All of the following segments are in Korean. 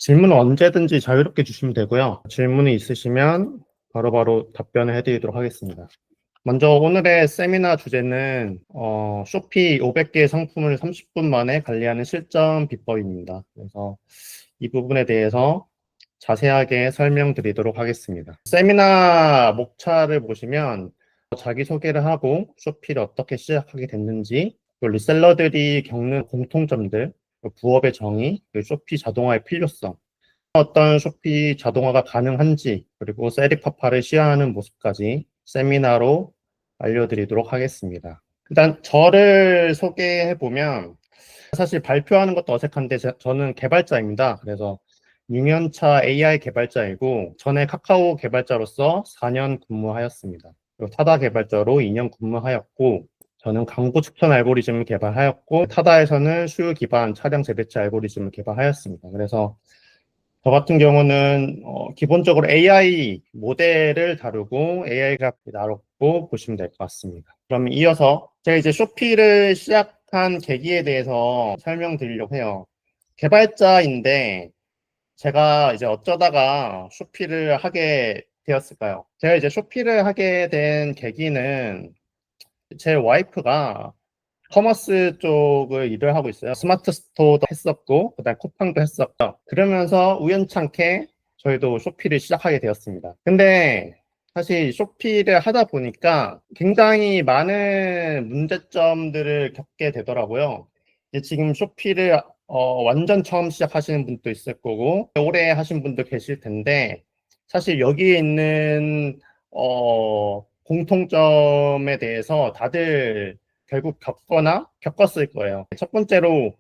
질문은 언제든지 자유롭게 주시면 되고요. 질문이 있으시면 바로바로 답변을 해드리도록 하겠습니다. 먼저 오늘의 세미나 주제는 쇼피 500개의 상품을 30분 만에 관리하는 실전 비법입니다. 그래서 이 부분에 대해서 자세하게 설명드리도록 하겠습니다. 세미나 목차를 보시면 자기소개를 하고 쇼피를 어떻게 시작하게 됐는지, 또 리셀러들이 겪는 공통점들, 부업의 정의, 쇼피 자동화의 필요성, 어떤 쇼피 자동화가 가능한지, 그리고 세리파파를 시연하는 모습까지 세미나로 알려드리도록 하겠습니다. 일단 저를 소개해보면 사실 발표하는 것도 어색한데 저는 개발자입니다. 그래서 6년차 AI 개발자이고 전에 카카오 개발자로서 4년 근무하였습니다. 그리고 타다 개발자로 2년 근무하였고 저는 광고 추천 알고리즘을 개발하였고 타다에서는 수요 기반 차량 재배치 알고리즘을 개발하였습니다. 그래서 저 같은 경우는 기본적으로 AI 모델을 다루고 AI가 다뤘고 보시면 될 것 같습니다. 그럼 이어서 제가 이제 쇼피를 시작한 계기에 대해서 설명드리려고 해요. 개발자인데 제가 이제 어쩌다가 쇼피를 하게 되었을까요? 제가 이제 쇼피를 하게 된 계기는 제 와이프가 커머스 쪽을 일을 하고 있어요. 스마트 스토어도 했었고, 그다음에 쿠팡도 했었고, 그러면서 우연찮게 저희도 쇼피를 시작하게 되었습니다. 근데 사실 쇼피를 하다 보니까 굉장히 많은 문제점들을 겪게 되더라고요. 이제 지금 쇼피를 완전 처음 시작하시는 분도 있을 거고, 오래 하신 분도 계실 텐데, 사실 여기에 있는 공통점에 대해서 다들 결국 겪거나 겪었을 거예요. 첫 번째로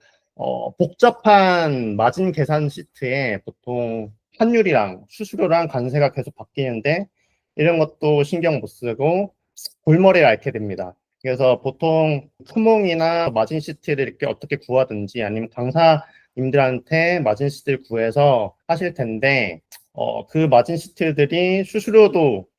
복잡한 마진 계산 시트에 보통 환율이랑 수수료랑 관세가 계속 바뀌는데 이런 것도 신경 못 쓰고 골머리를 앓게 됩니다. 그래서 보통 투몽이나 마진 시트를 이렇게 어떻게 구하든지 아니면 강사님들한테 마진 시트를 구해서 하실 텐데 그 마진 시트들이 수수료도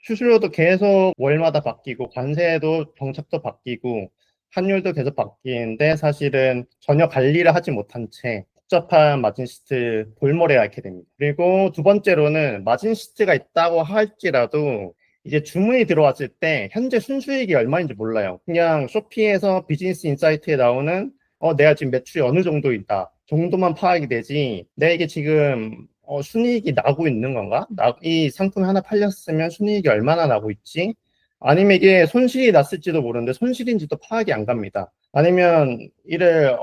계속 월마다 바뀌고 관세도 정책도 바뀌고 환율도 계속 바뀌는데 사실은 전혀 관리를 하지 못한 채 복잡한 마진 시트 골몰에 앓게 됩니다. 그리고 두 번째로는 마진 시트가 있다고 할지라도 이제 주문이 들어왔을 때 현재 순수익이 얼마인지 몰라요. 그냥 쇼피에서 비즈니스 인사이트에 나오는 내가 지금 매출이 어느 정도 있다 정도만 파악이 되지 내가 이게 지금 순이익이 나고 있는 건가? 이 상품이 하나 팔렸으면 순이익이 얼마나 나고 있지? 아니면 이게 손실이 났을지도 모르는데 손실인지도 파악이 안 갑니다. 아니면 이를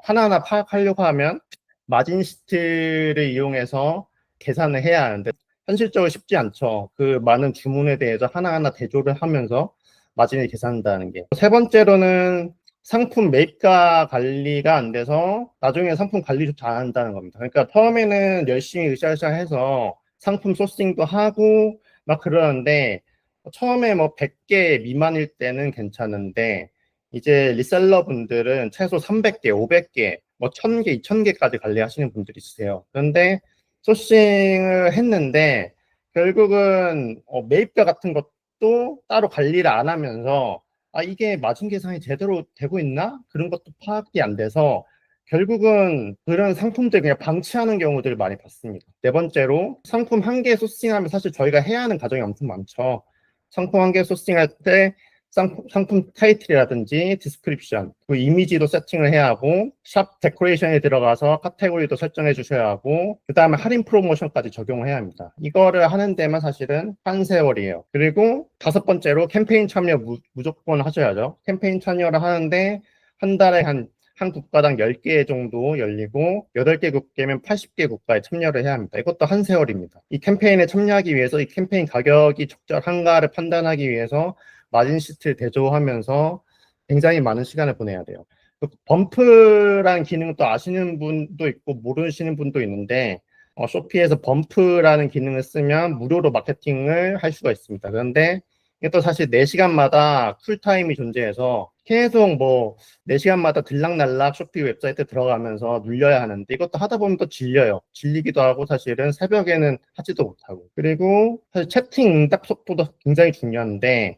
하나하나 파악하려고 하면 마진 시트를 이용해서 계산을 해야 하는데 현실적으로 쉽지 않죠. 그 많은 주문에 대해서 하나하나 대조를 하면서 마진을 계산한다는 게. 세 번째로는 상품 매입가 관리가 안 돼서 나중에 상품 관리조차 안 한다는 겁니다. 그러니까 처음에는 열심히 으쌰으쌰 해서 상품 소싱도 하고 막 그러는데 처음에 뭐 100개 미만일 때는 괜찮은데 이제 리셀러 분들은 최소 300개, 500개, 뭐 1000개, 2000개까지 관리하시는 분들이 있으세요. 그런데 소싱을 했는데 결국은 매입가 같은 것도 따로 관리를 안 하면서 이게 마진 계산이 제대로 되고 있나? 그런 것도 파악이 안 돼서 결국은 그런 상품들 그냥 방치하는 경우들을 많이 봤습니다. 네 번째로 상품 한 개 소싱하면 사실 저희가 해야 하는 과정이 엄청 많죠. 상품 한 개 소싱할 때 상품 타이틀이라든지 디스크립션, 그 이미지도 세팅을 해야 하고 샵 데코레이션에 들어가서 카테고리도 설정해 주셔야 하고 그 다음에 할인 프로모션까지 적용을 해야 합니다. 이거를 하는 데만 사실은 한 세월이에요. 그리고 다섯 번째로 캠페인 참여 무조건 하셔야죠. 캠페인 참여를 하는데 한 달에 한 국가당 10개 정도 열리고 8개 국가면 80개 국가에 참여를 해야 합니다. 이것도 한 세월입니다. 이 캠페인에 참여하기 위해서 이 캠페인 가격이 적절한가를 판단하기 위해서 마진 시트를 대조하면서 굉장히 많은 시간을 보내야 돼요. 범프라는 기능을 또 아시는 분도 있고 모르시는 분도 있는데 쇼피에서 범프라는 기능을 쓰면 무료로 마케팅을 할 수가 있습니다. 그런데 이게 또 사실 4시간마다 쿨타임이 존재해서 계속 뭐 4시간마다 들락날락 쇼피 웹사이트 들어가면서 눌려야 하는데 이것도 하다 보면 또 질려요. 질리기도 하고 사실은 새벽에는 하지도 못하고. 그리고 사실 채팅 응답 속도도 굉장히 중요한데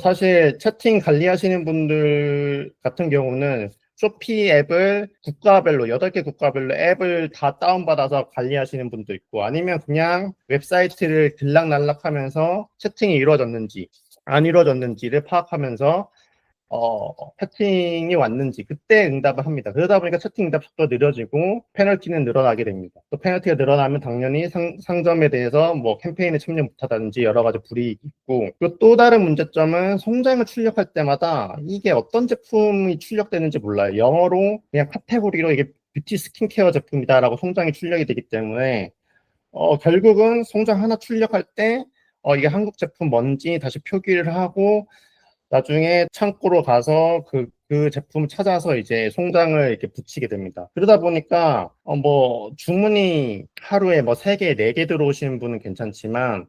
사실 채팅 관리하시는 분들 같은 경우는 쇼피 앱을 국가별로 8개 국가별로 앱을 다 다운받아서 관리하시는 분도 있고 아니면 그냥 웹사이트를 들락날락하면서 채팅이 이루어졌는지 안 이루어졌는지를 파악하면서 채팅이 왔는지 그때 응답을 합니다. 그러다 보니까 채팅 응답 속도가 느려지고 페널티는 늘어나게 됩니다. 또 페널티가 늘어나면 당연히 상점에 대해서 뭐 캠페인에 참여 못하다든지 여러 가지 불이익이 있고 그리고 또 다른 문제점은 송장을 출력할 때마다 이게 어떤 제품이 출력되는지 몰라요. 영어로 그냥 카테고리로 이게 뷰티 스킨케어 제품이다라고 송장이 출력이 되기 때문에 결국은 송장 하나 출력할 때 이게 한국 제품 뭔지 다시 표기를 하고 나중에 창고로 가서 그 제품 찾아서 이제 송장을 이렇게 붙이게 됩니다. 그러다 보니까 뭐 주문이 하루에 뭐 3개, 4개 들어오시는 분은 괜찮지만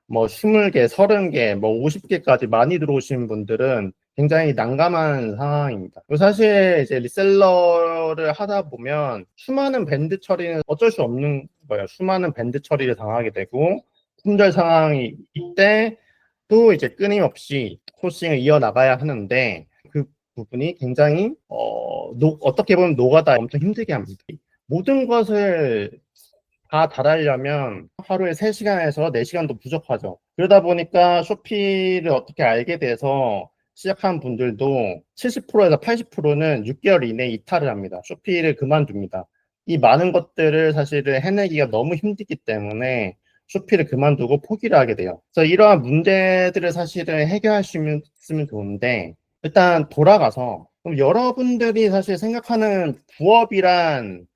뭐 20개, 30개, 뭐 50개까지 많이 들어오시는 분들은 굉장히 난감한 상황입니다. 사실 이제 리셀러를 하다 보면 수많은 밴드 처리는 어쩔 수 없는 거예요. 수많은 밴드 처리를 당하게 되고 품절 상황이 이때 또 이제 끊임없이 소싱을 이어나가야 하는데 그 부분이 굉장히 어떻게 보면 노가다 엄청 힘들게 합니다. 모든 것을 다 달하려면 하루에 3시간에서 4시간도 부족하죠. 그러다 보니까 쇼피를 어떻게 알게 돼서 시작한 분들도 70%에서 80%는 6개월 이내에 이탈을 합니다. 쇼피를 그만둡니다. 이 많은 것들을 사실은 해내기가 너무 힘들기 때문에 쇼피를 그만두고 포기를 하게 돼요. 그래서 이러한 문제들을 사실은 해결할 수 있으면 좋은데 일단 돌아가서 그럼 여러분들이 사실 생각하는 부업이란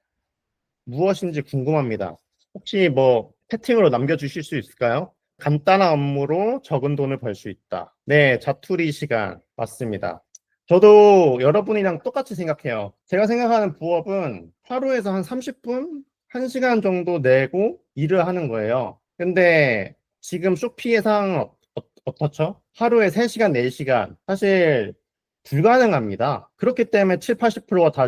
무엇인지 궁금합니다. 혹시 뭐 채팅으로 남겨주실 수 있을까요? 간단한 업무로 적은 돈을 벌 수 있다. 네, 자투리 시간 맞습니다. 저도 여러분이랑 똑같이 생각해요. 제가 생각하는 부업은 하루에서 한 30분, 1시간 정도 내고 일을 하는 거예요. 근데 지금 쇼피의 상황은 어떻죠? 하루에 3시간, 4시간. 사실 불가능합니다. 그렇기 때문에 7, 80%가 다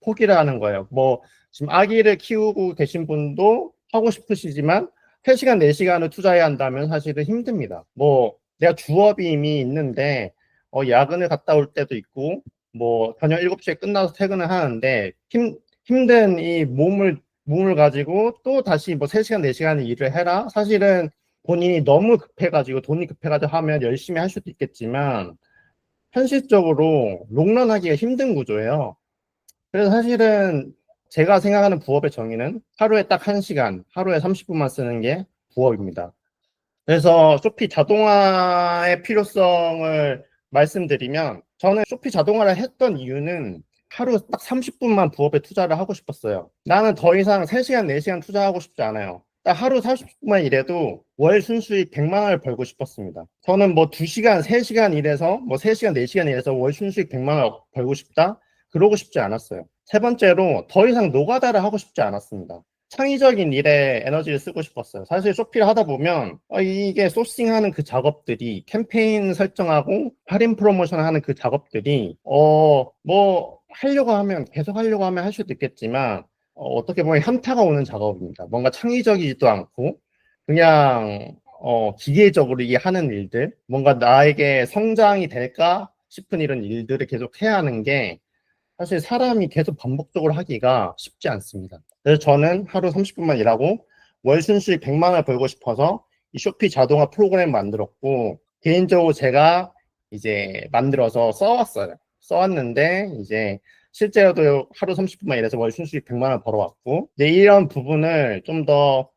포기를 하는 거예요. 뭐 지금 아기를 키우고 계신 분도 하고 싶으시지만 3시간, 4시간을 투자해야 한다면 사실은 힘듭니다. 뭐 내가 주업이 이미 있는데 야근을 갔다 올 때도 있고 뭐 저녁 7시에 끝나서 퇴근을 하는데 힘든 이 몸을 가지고 또 다시 뭐 3시간, 4시간 일을 해라? 사실은 본인이 너무 급해가지고 돈이 급해가지고 하면 열심히 할 수도 있겠지만 현실적으로 롱런하기가 힘든 구조예요. 그래서 사실은 제가 생각하는 부업의 정의는 하루에 딱 1시간, 하루에 30분만 쓰는 게 부업입니다. 그래서 쇼피 자동화의 필요성을 말씀드리면 저는 쇼피 자동화를 했던 이유는 하루 딱 30분만 부업에 투자를 하고 싶었어요. 나는 더 이상 3시간, 4시간 투자하고 싶지 않아요. 딱 하루 40분만 일해도 월 순수익 100만 원을 벌고 싶었습니다. 저는 뭐 2시간, 3시간 일해서 뭐 3시간, 4시간 일해서 월 순수익 100만 원 벌고 싶다? 그러고 싶지 않았어요. 세 번째로 더 이상 노가다를 하고 싶지 않았습니다. 창의적인 일에 에너지를 쓰고 싶었어요. 사실 쇼피를 하다 보면 이게 소싱하는 그 작업들이 캠페인 설정하고 할인 프로모션 하는 그 작업들이 뭐 하려고 하면 계속 하려고 하면 할 수도 있겠지만 어떻게 보면 현타가 오는 작업입니다. 뭔가 창의적이지도 않고 그냥 기계적으로 이게 하는 일들 뭔가 나에게 성장이 될까 싶은 이런 일들을 계속 해야 하는 게 사실 사람이 계속 반복적으로 하기가 쉽지 않습니다. 그래서 저는 하루 30분만 일하고 월 순수익 100만 원을 벌고 싶어서 이 쇼피 자동화 프로그램 만들었고 개인적으로 제가 이제 만들어서 써왔어요. 써왔는데 이제 실제로도 하루 30분만 일해서 월 순수익 100만 원 벌어왔고 이런 부분을 좀 더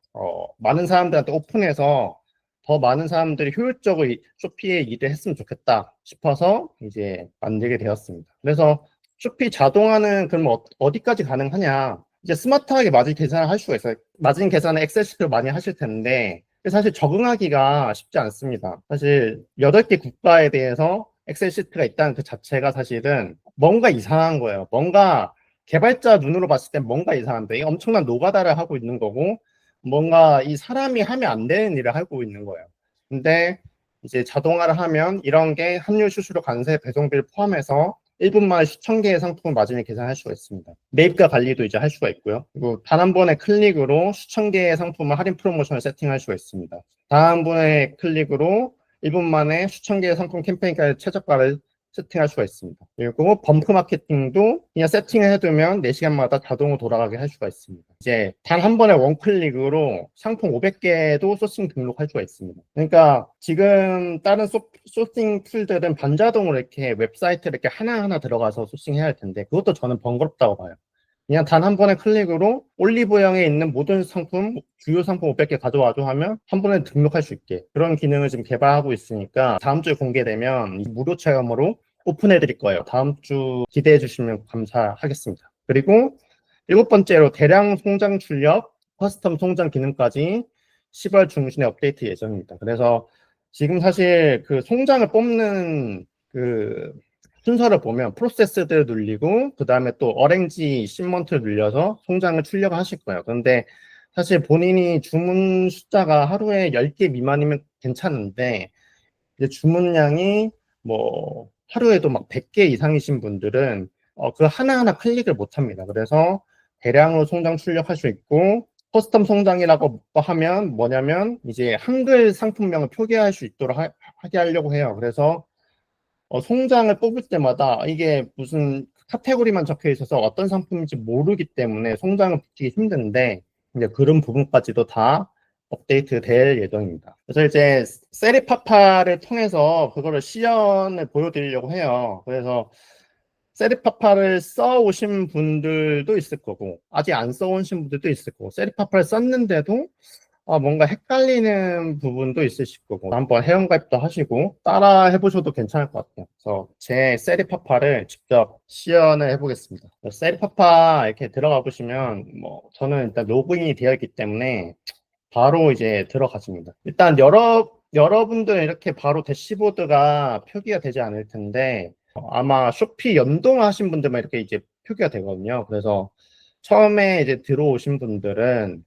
많은 사람들한테 오픈해서 더 많은 사람들이 효율적으로 쇼피에 일을 했으면 좋겠다 싶어서 이제 만들게 되었습니다. 그래서 쇼피 자동화는 그럼 어디까지 가능하냐? 이제 스마트하게 마진 계산을 할 수가 있어요. 마진 계산은 엑셀 시트로 많이 하실 텐데 사실 적응하기가 쉽지 않습니다. 사실 8개 국가에 대해서 엑셀 시트가 있다는 그 자체가 사실은 뭔가 이상한 거예요. 뭔가 개발자 눈으로 봤을 땐 뭔가 이상한데 이게 엄청난 노가다를 하고 있는 거고 뭔가 이 사람이 하면 안 되는 일을 하고 있는 거예요. 근데 이제 자동화를 하면 이런 게 환율, 수수료, 관세, 배송비를 포함해서 1분 만에 수천 개의 상품을 마진을 계산할 수가 있습니다. 매입가 관리도 이제 할 수가 있고요. 그리고 단 한 번의 클릭으로 수천 개의 상품을 할인 프로모션을 세팅할 수가 있습니다. 단 한 번의 클릭으로 1분 만에 수천 개의 상품 캠페인까지 최저가를 세팅할 수가 있습니다. 그리고 범프 마케팅도 그냥 세팅을 해두면 4시간마다 자동으로 돌아가게 할 수가 있습니다. 이제 단 한 번에 원클릭으로 상품 500개도 소싱 등록할 수가 있습니다. 그러니까 지금 다른 소싱 툴들은 반자동으로 이렇게 웹사이트를 이렇게 하나하나 들어가서 소싱해야 할 텐데 그것도 저는 번거롭다고 봐요. 그냥 단 한 번의 클릭으로 올리브영에 있는 모든 상품, 주요 상품 500개 가져와줘 하면 한 번에 등록할 수 있게 그런 기능을 지금 개발하고 있으니까 다음 주에 공개되면 무료 체험으로 오픈해 드릴 거예요. 다음 주 기대해 주시면 감사하겠습니다. 그리고 7번째로 대량 송장 출력, 커스텀 송장 기능까지 10월 중순에 업데이트 예정입니다. 그래서 지금 사실 그 송장을 뽑는 그 순서를 보면 프로세스를 눌리고 그 다음에 또 어랭지 신먼트를 눌려서 송장을 출력하실 거예요. 그런데 사실 본인이 주문 숫자가 하루에 10개 미만이면 괜찮은데 이제 주문량이 뭐 하루에도 막 100개 이상이신 분들은 그 하나하나 클릭을 못 합니다. 그래서 대량으로 송장 출력할 수 있고 커스텀 송장이라고 하면 뭐냐면 이제 한글 상품명을 표기할 수 있도록 하게 하려고 해요. 그래서 송장을 뽑을 때마다 이게 무슨 카테고리만 적혀 있어서 어떤 상품인지 모르기 때문에 송장을 붙이기 힘든데 이제 그런 부분까지도 다 업데이트 될 예정입니다. 그래서 이제 세리파파를 통해서 그거를 시연을 보여드리려고 해요. 그래서 세리파파를 써오신 분들도 있을 거고 아직 안 써오신 분들도 있을 거고 세리파파를 썼는데도 뭔가 헷갈리는 부분도 있으실 거고 한번 회원가입도 하시고 따라 해보셔도 괜찮을 것 같아요. 그래서 제 세리파파를 직접 시연을 해보겠습니다. 세리파파 이렇게 들어가 보시면 뭐 저는 일단 로그인이 되어 있기 때문에 바로 이제 들어가십니다. 일단 여러분들은 이렇게 바로 대시보드가 표기가 되지 않을 텐데 아마 쇼피 연동하신 분들만 이렇게 이제 표기가 되거든요. 그래서 처음에 이제 들어오신 분들은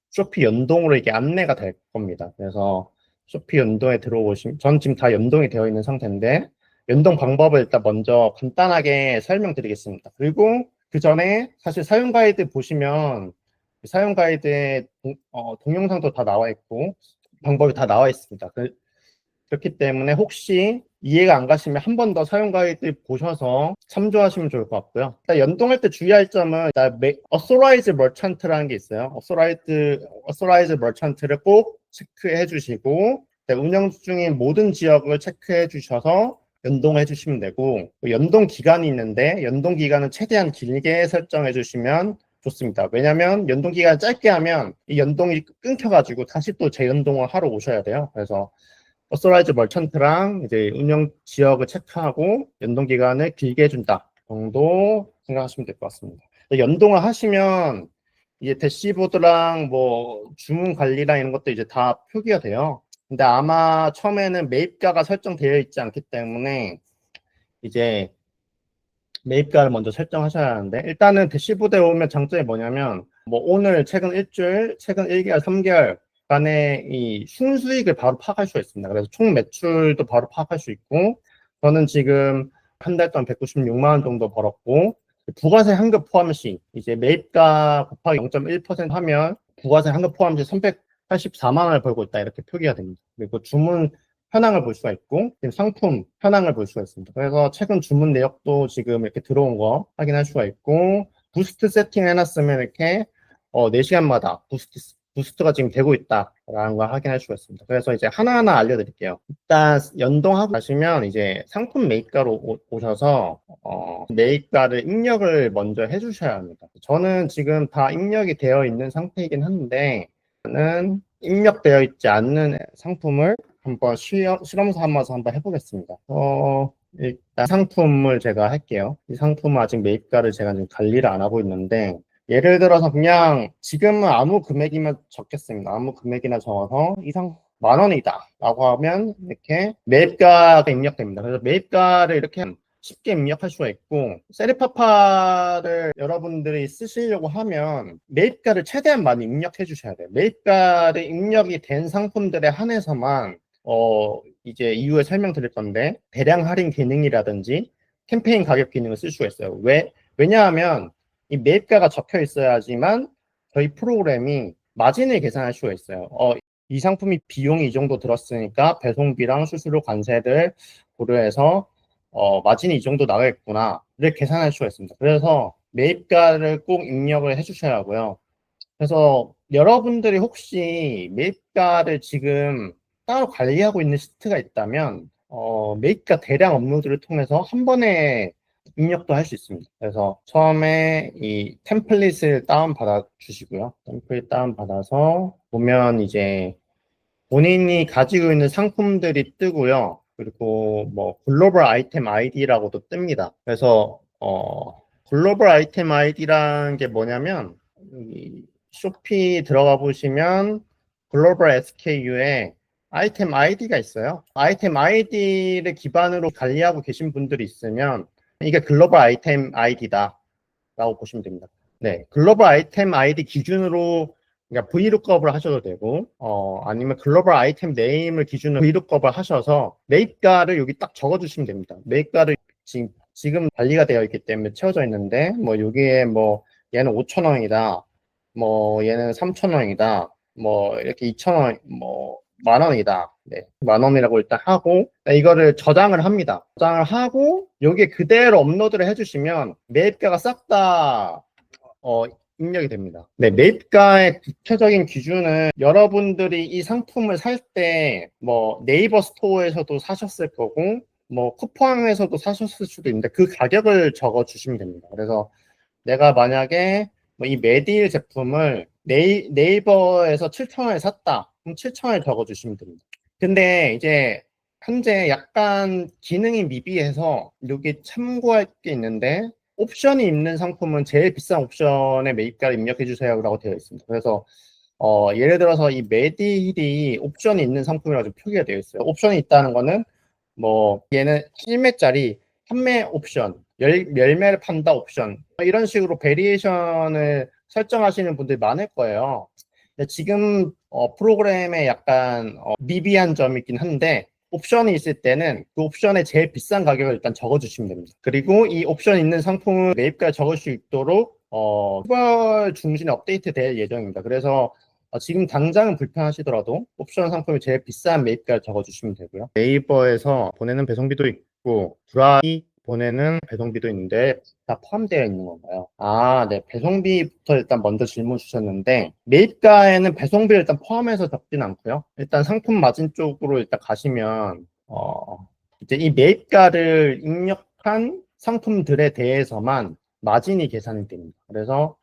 쇼피 연동으로 이게 안내가 될 겁니다. 그래서 쇼피 연동에 들어오시면 전 지금 다 연동이 되어 있는 상태인데 연동 방법을 일단 먼저 간단하게 설명드리겠습니다. 그리고 그 전에 사실 사용 가이드 보시면 사용 가이드에 동영상도 다 나와 있고 방법이 다 나와 있습니다. 그렇기 때문에 혹시 이해가 안 가시면 한 번 더 사용 가이드 보셔서 참조하시면 좋을 것 같고요. 일단 연동할 때 주의할 점은 Authorize Merchant라는 게 있어요. Authorize Merchant를 꼭 체크해 주시고 운영 중인 모든 지역을 체크해 주셔서 연동해 주시면 되고 연동 기간이 있는데 연동 기간은 최대한 길게 설정해 주시면 좋습니다. 왜냐하면 연동 기간을 짧게 하면 이 연동이 끊겨가지고 다시 또 재연동을 하러 오셔야 돼요. 그래서 어소라이즈 멀천트랑 이제 운영 지역을 체크하고 연동 기간을 길게 해준다 정도 생각하시면 될 것 같습니다. 연동을 하시면 이제 대시보드랑 뭐 주문 관리랑 이런 것도 이제 다 표기가 돼요. 근데 아마 처음에는 매입가가 설정되어 있지 않기 때문에 이제 매입가를 먼저 설정하셔야 하는데 일단은 대시보드에 오면 장점이 뭐냐면 뭐 오늘 최근 일주일, 최근 1개월, 3개월 간의 이 순수익을 바로 파악할 수가 있습니다. 그래서 총 매출도 바로 파악할 수 있고 저는 지금 한 달 동안 196만 원 정도 벌었고 부가세 환급 포함 시 이제 매입가 곱하기 0.1% 하면 부가세 환급 포함 시 384만 원을 벌고 있다 이렇게 표기가 됩니다. 그리고 주문 현황을 볼 수가 있고 상품 현황을 볼 수가 있습니다. 그래서 최근 주문 내역도 지금 이렇게 들어온 거 확인할 수가 있고 부스트 세팅 해놨으면 이렇게 4시간마다 부스트가 지금 되고 있다라는 걸 확인할 수가 있습니다. 그래서 이제 하나하나 알려드릴게요. 일단 연동하고 가시면 이제 상품 매입가로 오셔서 매입가를 입력을 먼저 해주셔야 합니다. 저는 지금 다 입력이 되어 있는 상태이긴 한데 저는 입력되어 있지 않는 상품을 한번 실험 삼아서 한번 해보겠습니다. 일단 상품을 제가 할게요. 이 상품은 아직 매입가를 제가 지금 관리를 안 하고 있는데 예를 들어서 그냥 지금은 아무 금액이면 적겠습니다. 아무 금액이나 적어서 이상 10,000원이다 라고 하면 이렇게 매입가가 입력됩니다. 그래서 매입가를 이렇게 쉽게 입력할 수가 있고 세리파파를 여러분들이 쓰시려고 하면 매입가를 최대한 많이 입력해 주셔야 돼요. 매입가를 입력이 된 상품들에 한해서만 이제 이후에 설명드릴 건데 대량 할인 기능이라든지 캠페인 가격 기능을 쓸 수가 있어요. 왜냐하면 이 매입가가 적혀 있어야지만 저희 프로그램이 마진을 계산할 수가 있어요. 이 상품이 비용이 이 정도 들었으니까 배송비랑 수수료 관세를 고려해서 마진이 이 정도 나가겠구나를 계산할 수가 있습니다. 그래서 매입가를 꼭 입력을 해주셔야 하고요. 그래서 여러분들이 혹시 매입가를 지금 따로 관리하고 있는 시트가 있다면 매입가 대량 업로드를 통해서 한 번에 입력도 할 수 있습니다. 그래서 처음에 이 템플릿을 다운받아 주시고요. 템플릿 다운받아서 보면 이제 본인이 가지고 있는 상품들이 뜨고요. 그리고 뭐 글로벌 아이템 아이디라고도 뜹니다. 그래서 글로벌 아이템 아이디라는 게 뭐냐면 이 쇼피 들어가 보시면 글로벌 SKU에 아이템 아이디가 있어요. 아이템 아이디를 기반으로 관리하고 계신 분들이 있으면 이게 글로벌 아이템 아이디다 라고 보시면 됩니다. 네, 글로벌 아이템 아이디 기준으로 그러니까 VLOOKUP을 하셔도 되고 아니면 글로벌 아이템 네임을 기준으로 VLOOKUP을 하셔서 매입가를 여기 딱 적어주시면 됩니다. 매입가를 지금 관리가 되어 있기 때문에 채워져 있는데 뭐 여기에 뭐 얘는 5,000원이다, 뭐 얘는 3,000원이다, 뭐 이렇게 2,000원, 뭐 10,000원이다. 네, 10,000원이라고 일단 하고 이거를 저장을 합니다. 저장을 하고 여기에 그대로 업로드를 해주시면 매입가가 싹다 입력이 됩니다. 네, 매입가의 구체적인 기준은 여러분들이 이 상품을 살 때 뭐 네이버 스토어에서도 사셨을 거고 뭐 쿠팡에서도 사셨을 수도 있는데 그 가격을 적어 주시면 됩니다. 그래서 내가 만약에 뭐이 메디힐 제품을 네이버에서 7,000원에 샀다. 그럼 7,000원을 적어 주시면 됩니다. 근데 이제 현재 약간 기능이 미비해서 여기 참고할 게 있는데 옵션이 있는 상품은 제일 비싼 옵션의 매입가를 입력해 주세요 라고 되어 있습니다. 그래서 예를 들어서 이 메디힐이 옵션이 있는 상품이라고 표기가 되어 있어요. 옵션이 있다는 거는 뭐 얘는 1매짜리 판매 옵션, 열매를 판다 옵션 이런 식으로 베리에이션을 설정하시는 분들이 많을 거예요. 근데 지금 프로그램에 약간 미비한 점이 있긴 한데 옵션이 있을 때는 그 옵션의 제일 비싼 가격을 일단 적어주시면 됩니다. 그리고 이 옵션 있는 상품을 매입가에 적을 수 있도록 10월 중순에 업데이트 될 예정입니다. 그래서 지금 당장은 불편하시더라도 옵션 상품이 제일 비싼 매입가를 적어주시면 되고요. 네이버에서 보내는 배송비도 있고 드라이 보내는 배송비도 있는데 다 포함되어 있는 건가요? 아, 네. 배송비부터 일단 먼저 질문 주셨는데 매입가에는 배송비를 일단 포함해서 적진 않고요. 일단 상품 마진 쪽으로 일단 가시면 이제 이 매입가를 입력한 상품들에 대해서만 마진이 계산이 됩니다. 그래서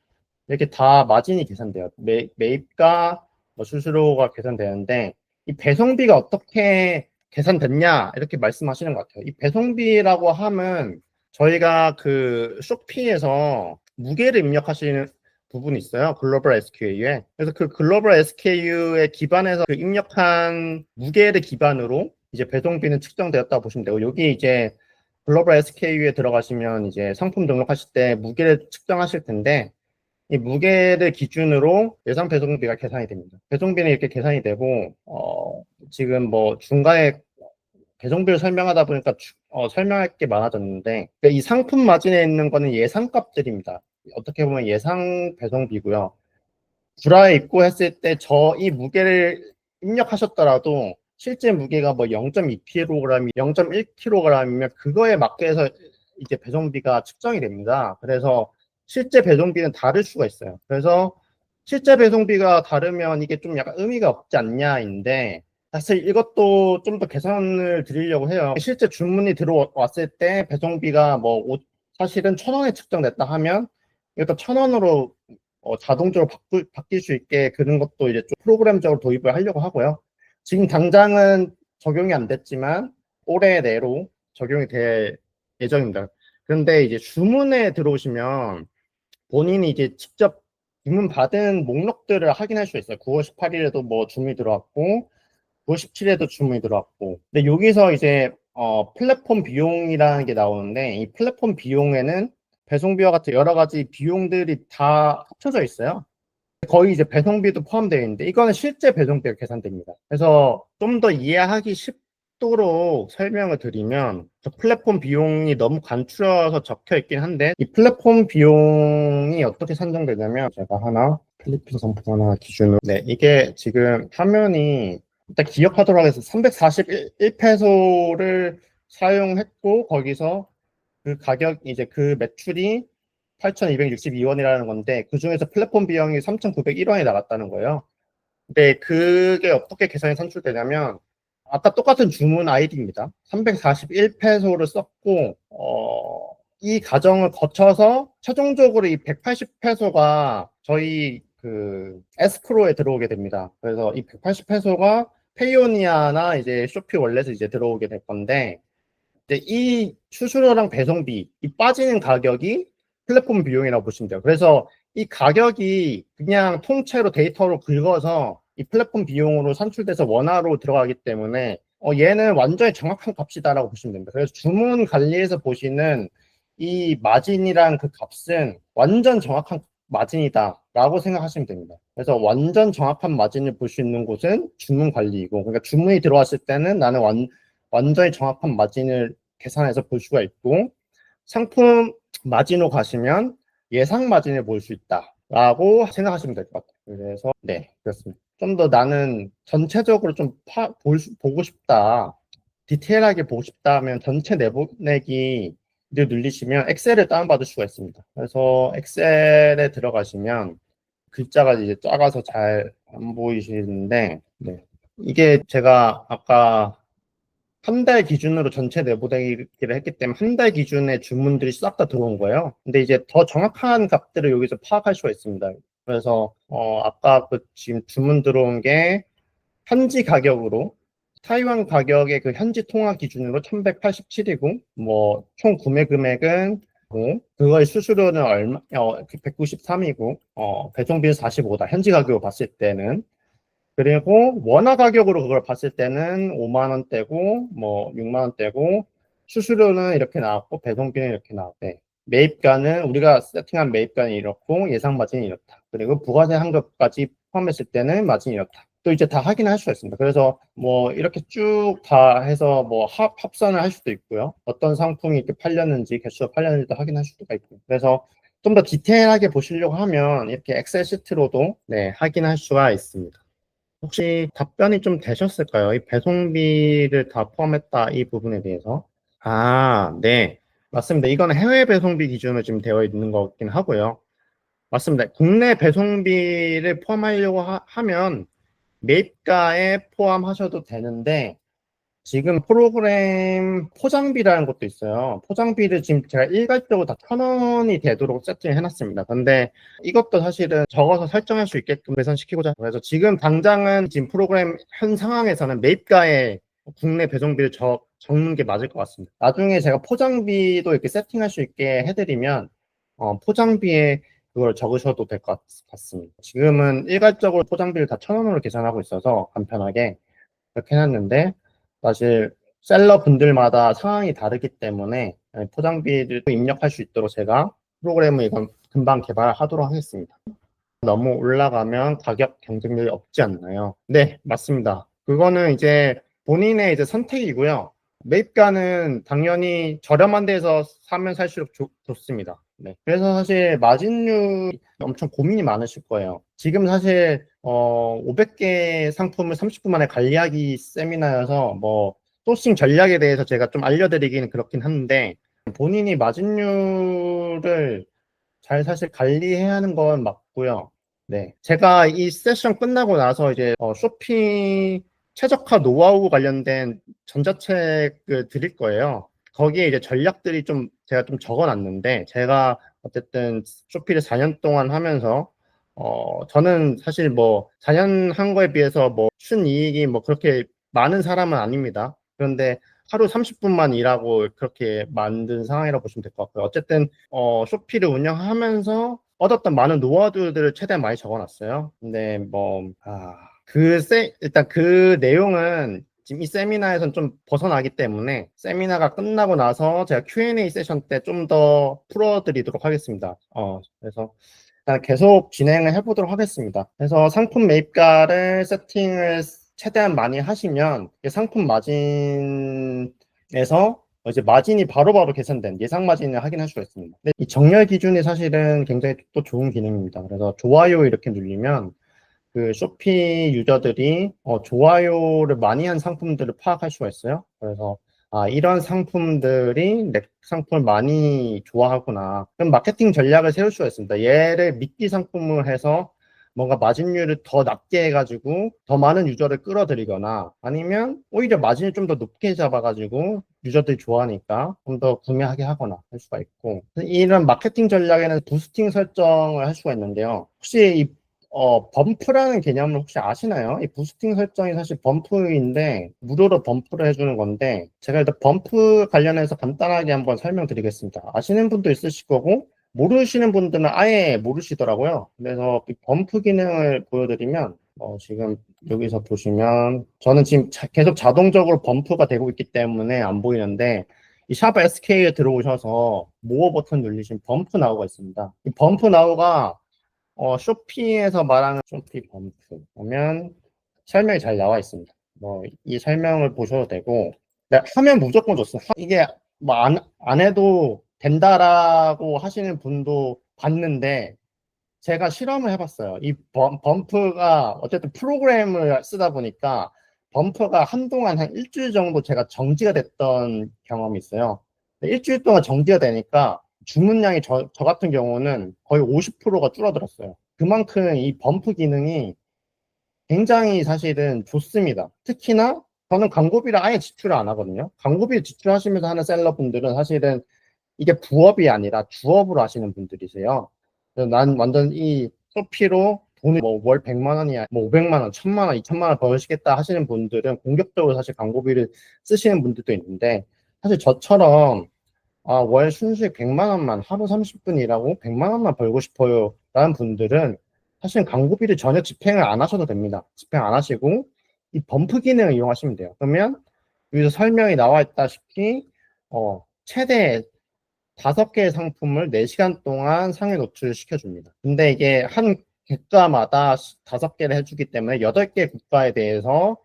이렇게 다 마진이 계산돼요. 매입가, 뭐 수수료가 계산되는데 이 배송비가 어떻게 계산됐냐 이렇게 말씀하시는 것 같아요. 이 배송비라고 하면 저희가 그 쇼피에서 무게를 입력하시는 부분이 있어요. 글로벌 SKU에. 그래서 그 글로벌 SKU에 기반해서 그 입력한 무게를 기반으로 이제 배송비는 측정되었다고 보시면 되고 여기 이제 글로벌 SKU에 들어가시면 이제 상품 등록하실 때 무게를 측정하실 텐데 이 무게를 기준으로 예상 배송비가 계산이 됩니다. 배송비는 이렇게 계산이 되고 지금 뭐 중간에 배송비를 설명하다 보니까 설명할 게 많아졌는데 그러니까 이 상품 마진에 있는 거는 예상값들입니다. 어떻게 보면 예상 배송비고요. 구라에 입고했을 때 이 무게를 입력하셨더라도 실제 무게가 뭐 0.2kg, 0.1kg이면 그거에 맞게 해서 이제 배송비가 측정이 됩니다. 그래서 실제 배송비는 다를 수가 있어요. 그래서 실제 배송비가 다르면 이게 좀 약간 의미가 없지 않냐인데 사실 이것도 좀 더 계산을 드리려고 해요. 실제 주문이 들어왔을 때 배송비가 뭐 사실은 1,000원에 측정됐다 하면 이것도 1,000원으로 자동적으로 바뀔 수 있게 그런 것도 이제 좀 프로그램적으로 도입을 하려고 하고요. 지금 당장은 적용이 안 됐지만 올해 내로 적용이 될 예정입니다. 그런데 이제 주문에 들어오시면 본인이 이제 직접 주문 받은 목록들을 확인할 수 있어요. 9월 18일에도 뭐 주문이 들어왔고 9월 17일에도 주문이 들어왔고 근데 여기서 이제 플랫폼 비용이라는 게 나오는데 이 플랫폼 비용에는 배송비와 같은 여러 가지 비용들이 다 합쳐져 있어요. 거의 이제 배송비도 포함되어 있는데 이거는 실제 배송비가 계산됩니다. 그래서 좀 더 이해하기 쉽도록 설명을 드리면 플랫폼 비용이 너무 간추려서 적혀 있긴 한데 이 플랫폼 비용이 어떻게 산정되냐면 제가 하나 필리핀 상품 하나 기준으로 네 이게 지금 화면이 일단 기억하도록 해서 341페소를 사용했고 거기서 그 가격 이제 그 매출이 8,262원이라는 건데 그 중에서 플랫폼 비용이 3,901원이 나갔다는 거예요. 근데 그게 어떻게 계산이 산출되냐면 아까 똑같은 주문 아이디입니다. 341페소를 썼고 이 과정을 거쳐서 최종적으로 이 180페소가 저희 그 에스크로에 들어오게 됩니다. 그래서 이 180페소가 페이오니아나 이제 쇼피 월렛에 이제 들어오게 될 건데 이제 이 수수료랑 배송비 이 빠지는 가격이 플랫폼 비용이라고 보시면 돼요. 그래서 이 가격이 그냥 통째로 데이터로 긁어서 이 플랫폼 비용으로 산출돼서 원화로 들어가기 때문에 얘는 완전히 정확한 값이다라고 보시면 됩니다. 그래서 주문 관리에서 보시는 이 마진이란 그 값은 완전 정확한 마진이다라고 생각하시면 됩니다. 그래서 완전 정확한 마진을 볼 수 있는 곳은 주문 관리이고, 그러니까 주문이 들어왔을 때는 나는 완전히 정확한 마진을 계산해서 볼 수가 있고, 상품 마진으로 가시면 예상 마진을 볼 수 있다라고 생각하시면 될 것 같아요. 그래서 네, 그렇습니다. 좀 더 나는 전체적으로 좀 보고 싶다, 디테일하게 보고 싶다 하면 전체 내보내기를 누르시면 엑셀을 다운받을 수가 있습니다. 그래서 엑셀에 들어가시면 글자가 이제 작아서 잘 안 보이시는데, 네. 이게 제가 아까 한 달 기준으로 전체 내보내기를 했기 때문에 한 달 기준의 주문들이 싹 다 들어온 거예요. 근데 이제 더 정확한 값들을 여기서 파악할 수가 있습니다. 그래서 아까 그 지금 주문 들어온 게 현지 가격으로 타이완 가격의 그 현지 통화 기준으로 1187이고 뭐 총 구매 금액은 그거의 수수료는 얼마 193이고 배송비는 45다. 현지 가격으로 봤을 때는. 그리고 원화 가격으로 그걸 봤을 때는 5만 원대고 뭐 6만 원대고 수수료는 이렇게 나왔고 배송비는 이렇게 나왔고 네. 매입가는 우리가 세팅한 매입가는 이렇고 예상 마진이 이렇다. 그리고 부가세 환급까지 포함했을 때는 마진이 이렇다. 또 이제 다 확인할 수가 있습니다. 그래서 뭐 이렇게 쭉 다 해서 뭐 합산을 할 수도 있고요. 어떤 상품이 이렇게 팔렸는지 개수가 팔렸는지도 확인할 수가 있고. 그래서 좀 더 디테일하게 보시려고 하면 이렇게 엑셀 시트로도 네, 확인할 수가 있습니다. 혹시 답변이 좀 되셨을까요? 이 배송비를 다 포함했다 이 부분에 대해서. 아, 네. 맞습니다. 이거는 해외 배송비 기준으로 지금 되어 있는 거긴 하고요. 맞습니다. 국내 배송비를 포함하려고 하면 매입가에 포함하셔도 되는데 지금 프로그램 포장비라는 것도 있어요. 포장비를 지금 제가 일괄적으로 다 1,000원이 되도록 세팅을 해놨습니다. 근데 이것도 사실은 적어서 설정할 수 있게끔 계산시키고자. 그래서 지금 당장은 지금 프로그램 현 상황에서는 매입가에 국내 배송비를 적는 게 맞을 것 같습니다. 나중에 제가 포장비도 이렇게 세팅할 수 있게 해드리면 포장비에 그걸 적으셔도 될 것 같습니다. 지금은 일괄적으로 포장비를 다 1,000원으로 계산하고 있어서 간편하게 그렇게 해놨는데 사실 셀러분들마다 상황이 다르기 때문에 포장비를 입력할 수 있도록 제가 프로그램을 이건 금방 개발하도록 하겠습니다. 너무 올라가면 가격 경쟁력이 없지 않나요? 네, 맞습니다. 그거는 이제 본인의 이제 선택이고요. 매입가는 당연히 저렴한 데서 사면 살수록 좋습니다. 네. 그래서 사실 마진율 엄청 고민이 많으실 거예요. 지금 사실 500개 상품을 30분 만에 관리하기 세미나여서 뭐 소싱 전략에 대해서 제가 좀 알려드리기는 그렇긴 한데 본인이 마진율을 잘 사실 관리해야 하는 건 맞고요. 네. 제가 이 세션 끝나고 나서 이제 쇼핑 최적화 노하우 관련된 전자책을 드릴 거예요. 거기에 이제 전략들이 좀 제가 좀 적어놨는데 제가 어쨌든 쇼피를 4년 동안 하면서 저는 사실 뭐 4년 한 거에 비해서 뭐 순이익이 뭐 그렇게 많은 사람은 아닙니다. 그런데 하루 30분만 일하고 그렇게 만든 상황이라고 보시면 될 것 같고요. 어쨌든 쇼피를 운영하면서 얻었던 많은 노하우들을 최대한 많이 적어놨어요. 근데 뭐 일단 그 내용은 지금 이 세미나에선 좀 벗어나기 때문에 세미나가 끝나고 나서 제가 Q&A 세션 때 좀 더 풀어드리도록 하겠습니다. 그래서 일단 계속 진행을 해보도록 하겠습니다. 그래서 상품 매입가를 세팅을 최대한 많이 하시면 상품 마진에서 이제 마진이 바로바로 계산된 예상 마진을 확인할 수가 있습니다. 근데 이 정렬 기준이 사실은 굉장히 또 좋은 기능입니다. 그래서 좋아요 이렇게 누르면 그 쇼피 유저들이 좋아요를 많이 한 상품들을 파악할 수가 있어요. 그래서 이런 상품들이 내 상품을 많이 좋아하구나. 그럼 마케팅 전략을 세울 수가 있습니다. 얘를 미끼 상품을 해서 뭔가 마진율을 더 낮게 해가지고 더 많은 유저를 끌어들이거나 아니면 오히려 마진을 좀 더 높게 잡아가지고 유저들이 좋아하니까 좀 더 구매하게 하거나 할 수가 있고 이런 마케팅 전략에는 부스팅 설정을 할 수가 있는데요. 혹시 이 범프라는 개념을 혹시 아시나요? 이 부스팅 설정이 사실 범프인데, 무료로 범프를 해주는 건데, 제가 일단 범프 관련해서 간단하게 한번 설명드리겠습니다. 아시는 분도 있으실 거고, 모르시는 분들은 아예 모르시더라고요. 그래서 이 범프 기능을 보여드리면, 지금 여기서 보시면, 저는 지금 계속 자동적으로 범프가 되고 있기 때문에 안 보이는데, 이 샵 SK에 들어오셔서 모어 버튼 누르시면 범프 나우가 있습니다. 이 범프 나우가 쇼피에서 말하는 쇼피 범프 보면 설명이 잘 나와 있습니다. 이 설명을 보셔도 되고, 네, 하면 무조건 좋습니다. 이게 뭐 안 해도 된다라고 하시는 분도 봤는데, 제가 실험을 해봤어요. 이 범프가 어쨌든 프로그램을 쓰다 보니까 범프가 한동안 한 일주일 정도 제가 정지가 됐던 경험이 있어요. 일주일 동안 정지가 되니까 주문량이 저 같은 경우는 거의 50%가 줄어들었어요. 그만큼 이 범프 기능이 굉장히 사실은 좋습니다. 특히나 저는 광고비를 아예 지출을 안 하거든요. 광고비 지출하시면서 하는 셀러분들은 사실은 이게 부업이 아니라 주업으로 하시는 분들이세요. 그래서 난 완전 이 쇼피로 돈을 뭐월 100만 원이야, 뭐 500만 원, 1000만 원, 2000만 원 벌시겠다 하시는 분들은 공격적으로 사실 광고비를 쓰시는 분들도 있는데 사실 저처럼 월 순수익 100만 원만 하루 30분 일하고 100만 원만 벌고 싶어요 라는 분들은 사실 광고비를 전혀 집행을 안 하셔도 됩니다. 집행 안 하시고 이 범프 기능을 이용하시면 돼요. 그러면 여기서 설명이 나와 있다시피 최대 5개의 상품을 4시간 동안 상해 노출을 시켜줍니다. 근데 이게 한 국가마다 5개를 해주기 때문에 8개 국가에 대해서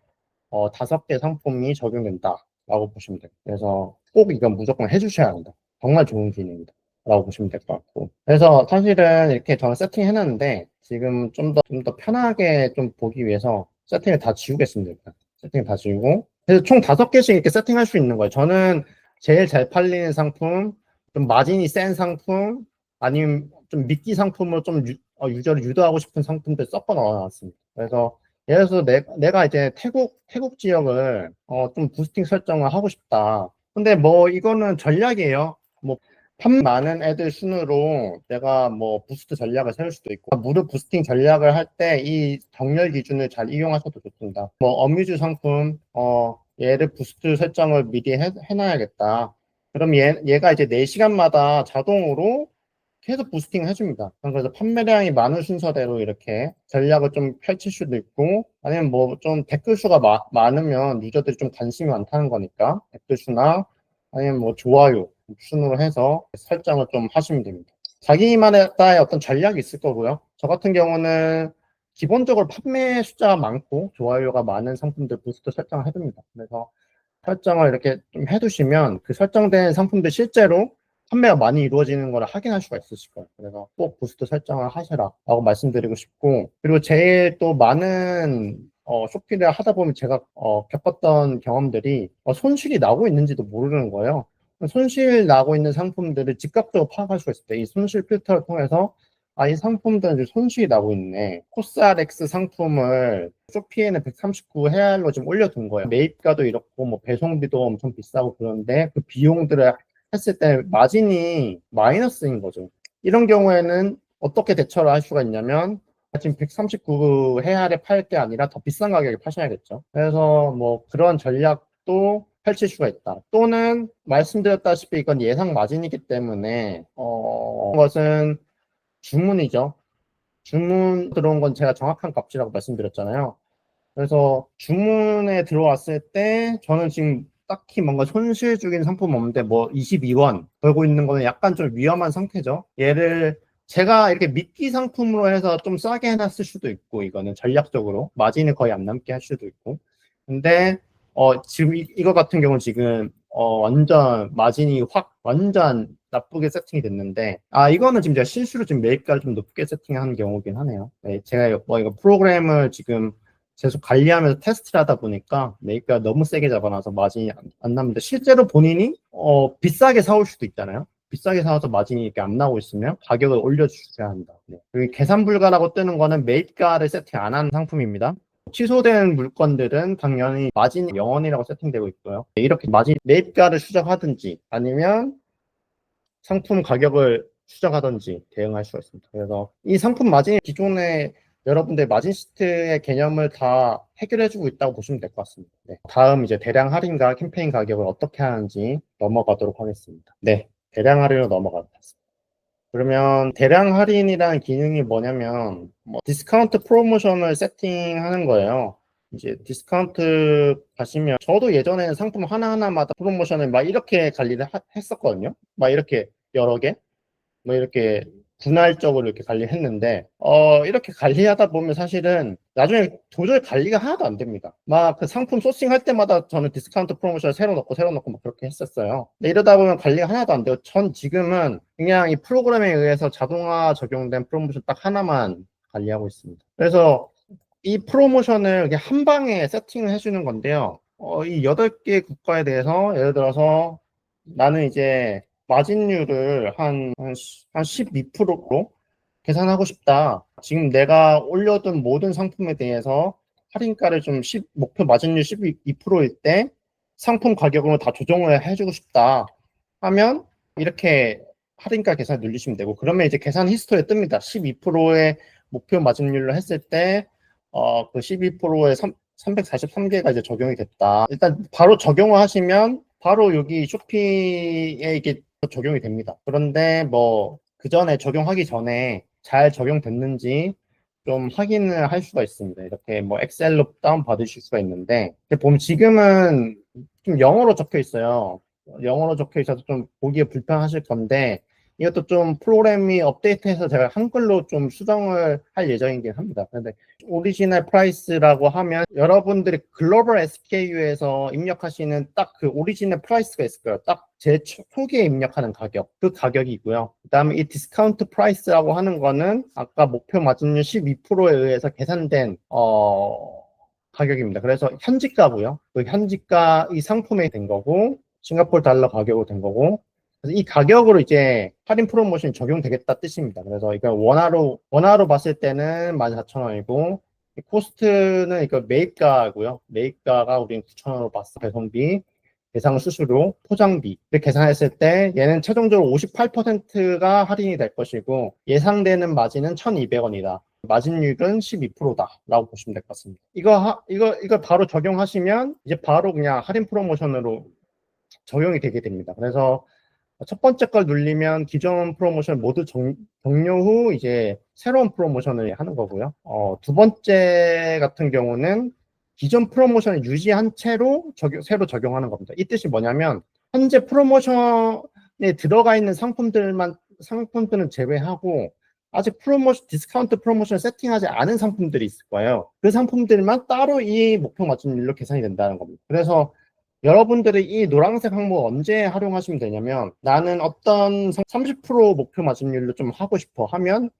5개 상품이 적용된다라고 보시면 돼요. 그래서 꼭 이건 무조건 해주셔야 합니다. 정말 좋은 기능이다. 라고 보시면 될 것 같고. 그래서 사실은 이렇게 저는 세팅 해놨는데 지금 좀 더 편하게 좀 보기 위해서 세팅을 다 지우겠습니다. 일단. 세팅을 다 지우고. 그래서 총 5개씩 이렇게 세팅할 수 있는 거예요. 저는 제일 잘 팔리는 상품, 좀 마진이 센 상품, 아니면 좀 미끼 상품으로 좀 유저를 유도하고 싶은 상품들 섞어 넣어놨습니다. 그래서 예를 들어서 내가 이제 태국 지역을 좀 부스팅 설정을 하고 싶다. 근데 뭐 이거는 전략이에요. 뭐 많은 애들 순으로 내가 뭐 부스트 전략을 세울 수도 있고 무료 부스팅 전략을 할 때 이 정렬 기준을 잘 이용하셔도 좋습니다. 뭐 어뮤즈 상품 얘를 부스트 설정을 미리 해놔야겠다. 그럼 얘가 이제 4시간마다 자동으로 계속 부스팅 해줍니다. 그래서 판매량이 많은 순서대로 이렇게 전략을 좀 펼칠 수도 있고, 아니면 뭐 좀 댓글 수가 많으면 유저들이 좀 관심이 많다는 거니까, 댓글 수나 아니면 뭐 좋아요 순으로 해서 설정을 좀 하시면 됩니다. 자기만의 어떤 전략이 있을 거고요. 저 같은 경우는 기본적으로 판매 숫자가 많고 좋아요가 많은 상품들 부스트 설정을 해둡니다. 그래서 설정을 이렇게 좀 해두시면 그 설정된 상품들 실제로 판매가 많이 이루어지는 걸 확인할 수가 있으실 거예요. 그래서 꼭 부스트 설정을 하셔라 라고 말씀드리고 싶고, 그리고 제일 또 많은 쇼핑을 하다 보면 제가 겪었던 경험들이 손실이 나고 있는지도 모르는 거예요. 손실 나고 있는 상품들을 즉각적으로 파악할 수가 있을 때 이 손실 필터를 통해서 이 상품들은 손실이 나고 있네. 코스알엑스 상품을 쇼피에는 139 헤알로 지금 올려둔 거예요. 매입가도 이렇고 뭐 배송비도 엄청 비싸고 그런데 그 비용들을 했을 때 마진이 마이너스인 거죠. 이런 경우에는 어떻게 대처를 할 수가 있냐면 지금 139 헤알에 팔 게 아니라 더 비싼 가격에 파셔야겠죠. 그래서 뭐 그런 전략도 펼칠 수가 있다. 또는 말씀드렸다시피 이건 예상 마진이기 때문에 것은 주문이죠. 주문 들어온 건 제가 정확한 값이라고 말씀드렸잖아요. 그래서 주문에 들어왔을 때 저는 지금 딱히 뭔가 손실 주긴 상품 없는데 뭐 22원 걸고 있는 거는 약간 좀 위험한 상태죠. 얘를 제가 이렇게 미끼 상품으로 해서 좀 싸게 해놨을 수도 있고 이거는 전략적으로 마진을 거의 안 남게 할 수도 있고 근데 지금 이거 같은 경우는 지금 완전 마진이 확 완전 나쁘게 세팅이 됐는데 이거는 지금 제가 실수로 지금 매입가를 좀 높게 세팅한 경우긴 하네요. 네, 제가 뭐 이거 프로그램을 지금 계속 관리하면서 테스트를 하다 보니까 매입가 너무 세게 잡아놔서 마진이 안 납니다. 실제로 본인이 비싸게 사올 수도 있잖아요. 비싸게 사와서 마진이 이렇게 안 나오고 있으면 가격을 올려주셔야 한다. 네. 그리고 계산 불가라고 뜨는 거는 매입가를 세팅 안 한 상품입니다. 취소된 물건들은 당연히 마진 0원이라고 세팅되고 있고요. 이렇게 마진 매입가를 수정하든지 아니면 상품 가격을 수정하든지 대응할 수가 있습니다. 그래서 이 상품 마진이 기존에 여러분들 마진 시트의 개념을 다 해결해주고 있다고 보시면 될 것 같습니다. 네. 다음 이제 대량 할인과 캠페인 가격을 어떻게 하는지 넘어가도록 하겠습니다. 네, 대량 할인으로 넘어가겠습니다. 그러면 대량 할인이라는 기능이 뭐냐면 디스카운트 프로모션을 세팅하는 거예요. 이제 디스카운트 가시면 저도 예전에는 상품 하나하나마다 프로모션을 막 이렇게 관리를 했었거든요. 막 이렇게 여러 개, 뭐 이렇게 분할적으로 이렇게 관리했는데 이렇게 관리하다 보면 사실은 나중에 도저히 관리가 하나도 안 됩니다. 막 그 상품 소싱할 때마다 저는 디스카운트 프로모션을 새로 넣고 막 그렇게 했었어요. 근데 이러다 보면 관리가 하나도 안 돼요. 전 지금은 그냥 이 프로그램에 의해서 자동화 적용된 프로모션 딱 하나만 관리하고 있습니다. 그래서 이 프로모션을 이렇게 한 방에 세팅을 해주는 건데요. 이 8개 국가에 대해서 예를 들어서 나는 이제 마진율을 한 12%로 계산하고 싶다. 지금 내가 올려둔 모든 상품에 대해서 할인가를 좀 목표 마진율 12%일 때 상품 가격으로 다 조정을 해주고 싶다 하면 이렇게 할인가 계산 누르시면 되고, 그러면 이제 계산 히스토리에 뜹니다. 12%의 목표 마진율로 했을 때 그 12%의 343개가 이제 적용이 됐다. 일단 바로 적용을 하시면 바로 여기 쇼피에 이게 적용이 됩니다. 그런데 뭐 그 전에 적용하기 전에 잘 적용됐는지 좀 확인을 할 수가 있습니다. 이렇게 뭐 엑셀로 다운 받으실 수가 있는데, 근데 보면 지금은 좀 영어로 적혀 있어요. 영어로 적혀 있어서 좀 보기에 불편하실 건데, 이것도 좀 프로그램이 업데이트해서 제가 한글로 좀 수정을 할 예정이긴 합니다. 그런데 오리지널 프라이스라고 하면 여러분들이 글로벌 SKU에서 입력하시는 딱 그 오리지널 프라이스가 있을 거예요. 딱 제 초기에 입력하는 가격, 그 가격이고요. 그 다음에 이 디스카운트 프라이스라고 하는 거는 아까 목표 마진율 12%에 의해서 계산된 가격입니다. 그래서 현지가고요. 그 현지가 이 상품에 된 거고, 싱가포르 달러 가격으로 된 거고, 그래서 이 가격으로 이제 할인 프로모션이 적용되겠다 뜻입니다. 그래서 이거 원화로 봤을 때는 14,000원이고, 코스트는 이거 매입가고요. 매입가가 우리는 9,000원으로 봤어. 배송비, 대상 수수료, 포장비 이렇게 계산했을 때 얘는 최종적으로 58%가 할인이 될 것이고, 예상되는 마진은 1,200원이다. 마진율은 12%다라고 보시면 될 것 같습니다. 이거 바로 적용하시면 이제 바로 그냥 할인 프로모션으로 적용이 되게 됩니다. 그래서 첫 번째 걸 누르면 기존 프로모션 모두 종료 후 이제 새로운 프로모션을 하는 거고요. 두 번째 같은 경우는 기존 프로모션을 유지한 채로 새로 적용하는 겁니다. 이 뜻이 뭐냐면 현재 프로모션에 들어가 있는 상품들은 제외하고 아직 디스카운트 프로모션 세팅하지 않은 상품들이 있을 거예요. 그 상품들만 따로 이 목표 마진율로 계산이 된다는 겁니다. 그래서 여러분들이 이 노란색 항목 언제 활용하시면 되냐면, 나는 어떤 30% 목표 마진율로 좀 하고 싶어 하면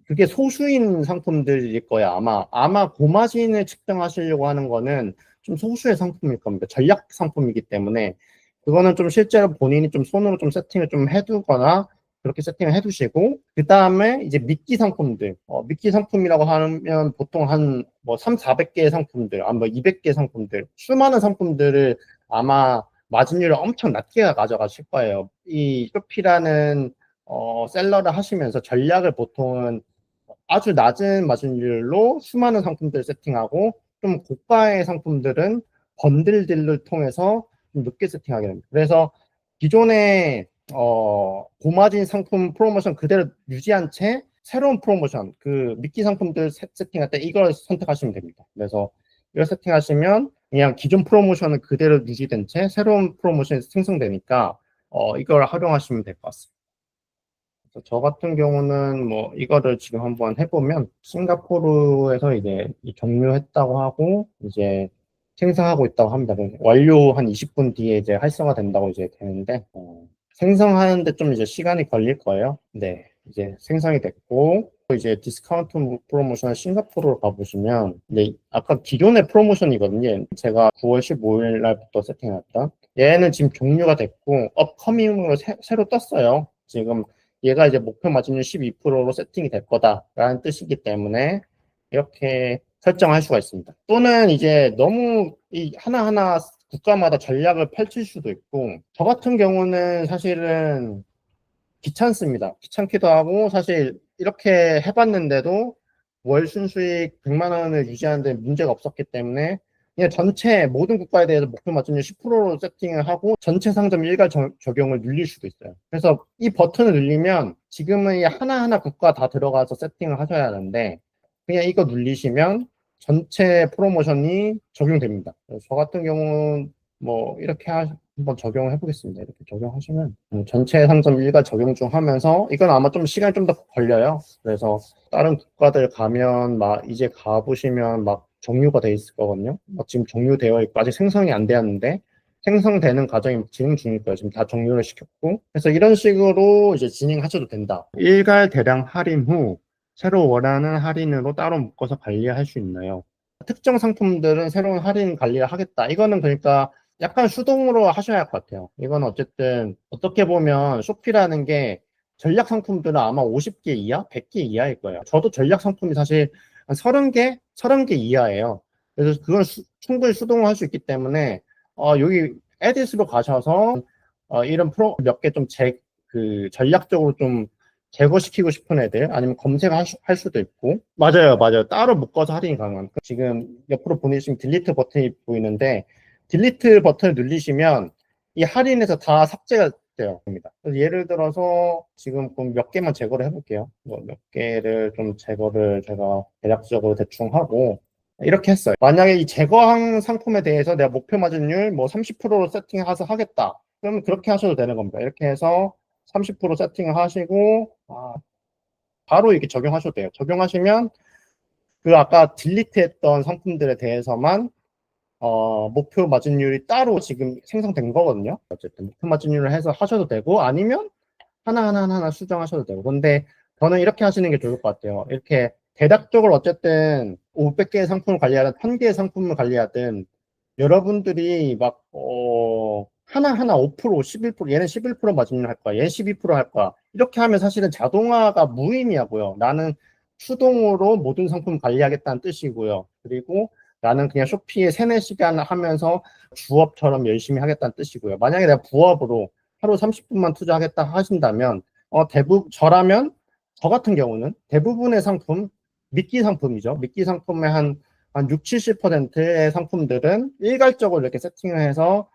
그게 소수인 상품들일 거야. 아마 고마진을 측정하시려고 하는 거는 좀 소수의 상품일 겁니다. 전략 상품이기 때문에 그거는 좀 실제로 본인이 좀 손으로 좀 세팅을 좀 해두거나 그렇게 세팅을 해두시고, 그 다음에 이제 미끼 상품들, 미끼 상품이라고 하면 보통 한 뭐 400개의 상품들, 뭐 200개 상품들, 수많은 상품들을 아마 마진율을 엄청 낮게 가져가실 거예요. 이 쇼피라는 셀러를 하시면서 전략을 보통은 아주 낮은 마진율로 수많은 상품들을 세팅하고, 좀 고가의 상품들은 번들들을 통해서 좀 높게 세팅하게 됩니다. 그래서 기존의 고마진 상품 프로모션 그대로 유지한 채 새로운 프로모션, 그 미끼 상품들 세팅할 때 이걸 선택하시면 됩니다. 그래서 이걸 세팅하시면 그냥 기존 프로모션은 그대로 유지된 채 새로운 프로모션이 생성되니까 이걸 활용하시면 될 것 같습니다. 저 같은 경우는 뭐 이거를 지금 한번 해보면 싱가포르에서 이제 종료했다고 하고 이제 생성하고 있다고 합니다. 완료 한 20분 뒤에 이제 활성화 된다고 이제 되는데 생성하는데 좀 이제 시간이 걸릴 거예요. 네. 이제 생성이 됐고, 이제 디스카운트 프로모션 싱가포르로 가보시면, 네, 아까 기존의 프로모션이거든요. 제가 9월 15일 날부터 세팅했던. 얘는 지금 종료가 됐고, 업커밍으로 새로 떴어요. 지금 얘가 이제 목표 마진율 12%로 세팅이 될 거다라는 뜻이기 때문에 이렇게 설정할 수가 있습니다. 또는 이제 너무 이 하나하나 국가마다 전략을 펼칠 수도 있고, 저 같은 경우는 사실은 귀찮습니다. 귀찮기도 하고, 사실 이렇게 해봤는데도 월 순수익 100만 원을 유지하는데 문제가 없었기 때문에 그냥 전체 모든 국가에 대해서 목표 마진율 10%로 세팅을 하고 전체 상점 일괄 적용을 눌릴 수도 있어요. 그래서 이 버튼을 누르면 지금은 이 하나하나 국가 다 들어가서 세팅을 하셔야 하는데 그냥 이거 누르시면 전체 프로모션이 적용됩니다. 저 같은 경우는 뭐 이렇게 한번 적용을 해보겠습니다. 이렇게 적용하시면 전체 상점 일괄 적용 중 하면서 이건 아마 좀 시간이 좀 더 걸려요. 그래서 다른 국가들 가면 막 이제 가보시면 막 종료가 돼 있을 거거든요. 막 지금 종료되어 있고 아직 생성이 안 되었는데 생성되는 과정이 진행 중일 거예요. 지금 다 종료를 시켰고. 그래서 이런 식으로 이제 진행하셔도 된다. 일괄 대량 할인 후 새로 원하는 할인으로 따로 묶어서 관리할 수 있나요? 특정 상품들은 새로운 할인 관리를 하겠다. 이거는 그러니까 약간 수동으로 하셔야 할 것 같아요. 이건 어쨌든 어떻게 보면 쇼피라는 게 전략 상품들은 아마 50개 이하, 100개 이하일 거예요. 저도 전략 상품이 사실 한 30개 이하예요. 그래서 그건 충분히 수동으로 할 수 있기 때문에 여기 에디스로 가셔서 이런 프로 몇 개 좀 전략적으로 좀 제거시키고 싶은 애들 아니면 검색할 수도 있고 맞아요 맞아요 따로 묶어서 할인이 가능한 지금 옆으로 보내주시면 딜리트 버튼이 보이는데 딜리트 버튼을 누르시면 이 할인에서 다 삭제가 돼요. 그래서 예를 들어서 지금 몇 개만 제거를 해볼게요. 몇 개를 좀 제거를 제가 대략적으로 대충 하고 이렇게 했어요. 만약에 이 제거한 상품에 대해서 내가 목표 마진율 뭐 30%로 세팅해서 하겠다. 그러면 그렇게 하셔도 되는 겁니다. 이렇게 해서 30% 세팅을 하시고 바로 이렇게 적용하셔도 돼요. 적용하시면 그 아까 딜리트했던 상품들에 대해서만 목표 마진율이 따로 지금 생성된 거거든요. 어쨌든 목표 마진율을 해서 하셔도 되고 아니면 하나하나 수정하셔도 되고 근데 저는 이렇게 하시는 게 좋을 것 같아요. 이렇게 대략적으로 어쨌든 500개의 상품을 관리하든 1000개의 상품을 관리하든 여러분들이 막 하나하나 5%, 11%, 얘는 11% 마진율 할 거야. 얘는 12%할 거야. 이렇게 하면 사실은 자동화가 무의미하고요. 나는 수동으로 모든 상품 관리하겠다는 뜻이고요. 그리고 나는 그냥 쇼피에 3, 4시간 하면서 주업처럼 열심히 하겠다는 뜻이고요. 만약에 내가 부업으로 하루 30분만 투자하겠다 하신다면 저라면 저 같은 경우는 대부분의 상품 미끼 상품이죠. 미끼 상품의 한 6, 70%의 상품들은 일괄적으로 이렇게 세팅을 해서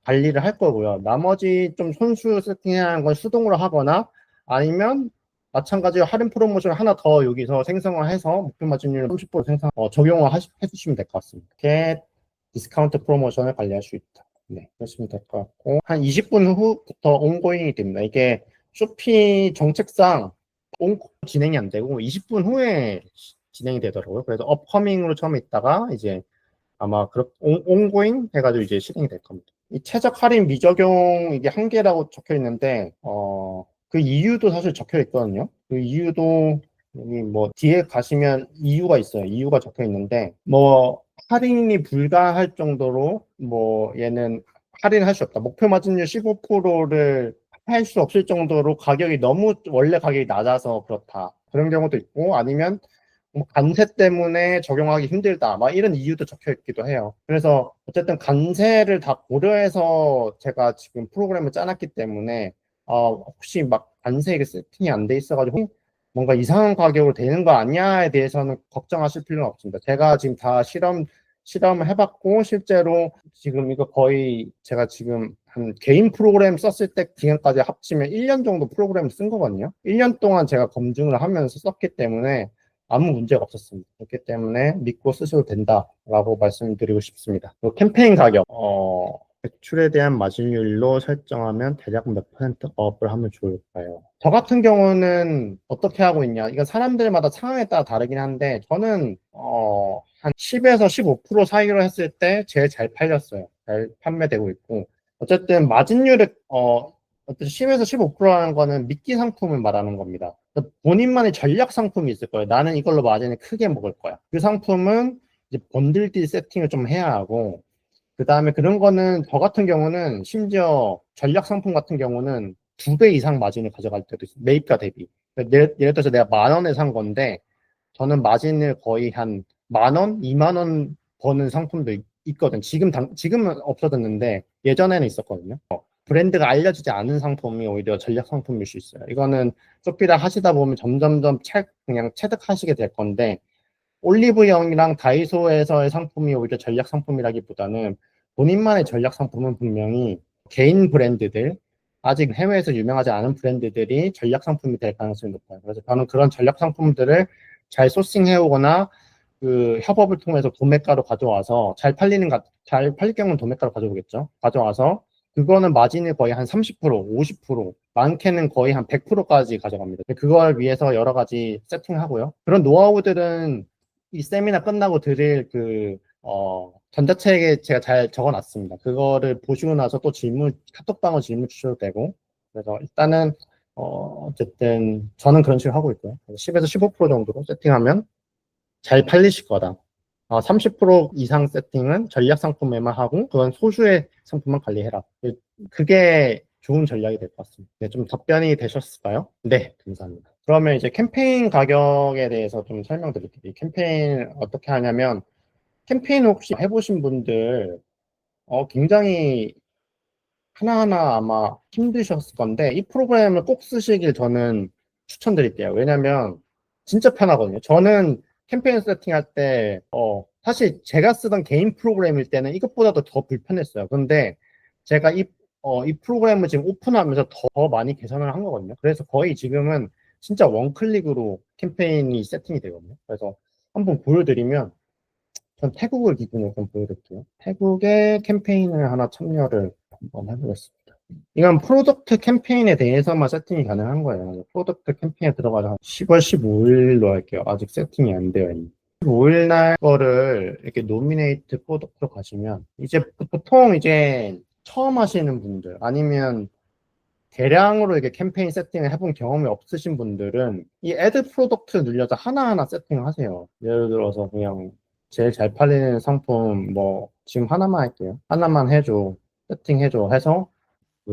관리를 할 거고요. 나머지 좀 손수 세팅하는 건 수동으로 하거나 아니면 마찬가지로 할인 프로모션 하나 더 여기서 생성을 해서 목표 마진율 30% 적용을 해주시면 될 것 같습니다. 이렇게 디스카운트 프로모션을 관리할 수 있다. 네, 그러시면 될 것 같고 한 20분 후부터 온고잉이 됩니다. 이게 쇼피 정책상 진행이 안 되고 20분 후에 진행이 되더라고요. 그래서 업커밍으로 처음에 있다가 이제 아마 온고잉 해가지고 이제 실행이 될 겁니다. 이 최적 할인 미적용 이게 한계라고 적혀 있는데 그 이유도 사실 적혀 있거든요. 그 이유도 여기 뭐 뒤에 가시면 이유가 있어요. 이유가 적혀 있는데 뭐 할인이 불가할 정도로 뭐 얘는 할인할 수 없다. 목표 마진율 15%를 할 수 없을 정도로 가격이 너무 원래 가격이 낮아서 그렇다. 그런 경우도 있고 아니면 뭐 관세 때문에 적용하기 힘들다. 막 이런 이유도 적혀 있기도 해요. 그래서 어쨌든 관세를 다 고려해서 제가 지금 프로그램을 짜놨기 때문에 혹시 막 관세가 세팅이 안 돼 있어가지고 뭔가 이상한 가격으로 되는 거 아니야에 대해서는 걱정하실 필요는 없습니다. 제가 지금 다 실험을 해봤고 실제로 지금 이거 거의 제가 지금 한 개인 프로그램 썼을 때 기간까지 합치면 1년 정도 프로그램을 쓴 거거든요. 1년 동안 제가 검증을 하면서 썼기 때문에 아무 문제가 없었습니다. 그렇기 때문에 믿고 쓰셔도 된다라고 말씀드리고 싶습니다. 캠페인 가격, 매출에 대한 마진율로 설정하면 대략 몇 퍼센트 업을 하면 좋을까요? 저 같은 경우는 어떻게 하고 있냐? 이건 사람들마다 상황에 따라 다르긴 한데 저는 한 10에서 15% 사이로 했을 때 제일 잘 팔렸어요. 잘 판매되고 있고 어쨌든 마진율을 어쨌든 10에서 15%라는 거는 미끼 상품을 말하는 겁니다. 본인만의 전략 상품이 있을 거예요. 나는 이걸로 마진을 크게 먹을 거야. 그 상품은 이제 번들딜 세팅을 좀 해야 하고, 그 다음에 그런 거는 저 같은 경우는 심지어 전략 상품 같은 경우는 2배 이상 마진을 가져갈 때도 있어요. 매입가 대비. 예를 들어서 내가 10,000원에 산 건데 저는 마진을 거의 한 10,000원, 20,000원 버는 상품도 있거든. 지금은 없어졌는데 예전에는 있었거든요. 브랜드가 알려지지 않은 상품이 오히려 전략 상품일 수 있어요. 이거는 쇼피를 하시다 보면 점점점 그냥 체득하시게 될 건데, 올리브영이랑 다이소에서의 상품이 오히려 전략 상품이라기보다는 본인만의 전략 상품은 분명히 개인 브랜드들, 아직 해외에서 유명하지 않은 브랜드들이 전략 상품이 될 가능성이 높아요. 그래서 저는 그런 전략 상품들을 잘 소싱해 오거나 그 협업을 통해서 도매가로 가져와서 잘 팔릴 경우는 도매가로 가져오겠죠. 가져와서 그거는 마진을 거의 한 30%, 50%, 많게는 거의 한 100%까지 가져갑니다. 그걸 위해서 여러 가지 세팅하고요. 그런 노하우들은 이 세미나 끝나고 드릴 전자책에 제가 잘 적어놨습니다. 그거를 보시고 나서 또 카톡방으로 질문 주셔도 되고. 그래서 일단은, 어쨌든 저는 그런 식으로 하고 있고요. 10에서 15% 정도로 세팅하면 잘 팔리실 거다. 30% 이상 세팅은 전략 상품에만 하고, 그건 소수의 상품만 관리해라. 그게 좋은 전략이 될 것 같습니다. 네, 좀 답변이 되셨을까요? 네, 감사합니다. 그러면 이제 캠페인 가격에 대해서 좀 설명드릴게요. 이 캠페인 어떻게 하냐면, 캠페인 혹시 해보신 분들, 굉장히 하나하나 아마 힘드셨을 건데, 이 프로그램을 꼭 쓰시길 저는 추천드릴게요. 왜냐면, 진짜 편하거든요. 저는 캠페인 세팅할 때, 사실 제가 쓰던 개인 프로그램일 때는 이것보다도 더 불편했어요. 근데 제가 이 프로그램을 지금 오픈하면서 더 많이 개선을 한 거거든요. 그래서 거의 지금은 진짜 원클릭으로 캠페인이 세팅이 되거든요. 그래서 한번 보여드리면, 전 태국을 기준으로 좀 보여드릴게요. 태국의 캠페인을 하나 참여를 한번 해보겠습니다. 이건 프로덕트 캠페인에 대해서만 세팅이 가능한 거예요. 프로덕트 캠페인에 들어가서 10월 15일로 할게요. 아직 세팅이 안 되어 있는. 15일 날 거를 이렇게 노미네이트 프로덕트로 가시면 이제 보통 이제 처음 하시는 분들 아니면 대량으로 이렇게 캠페인 세팅을 해본 경험이 없으신 분들은 이 애드 프로덕트 눌려서 하나하나 세팅을 하세요. 예를 들어서 그냥 제일 잘 팔리는 상품 뭐 지금 하나만 할게요. 하나만 해줘. 세팅해줘 해서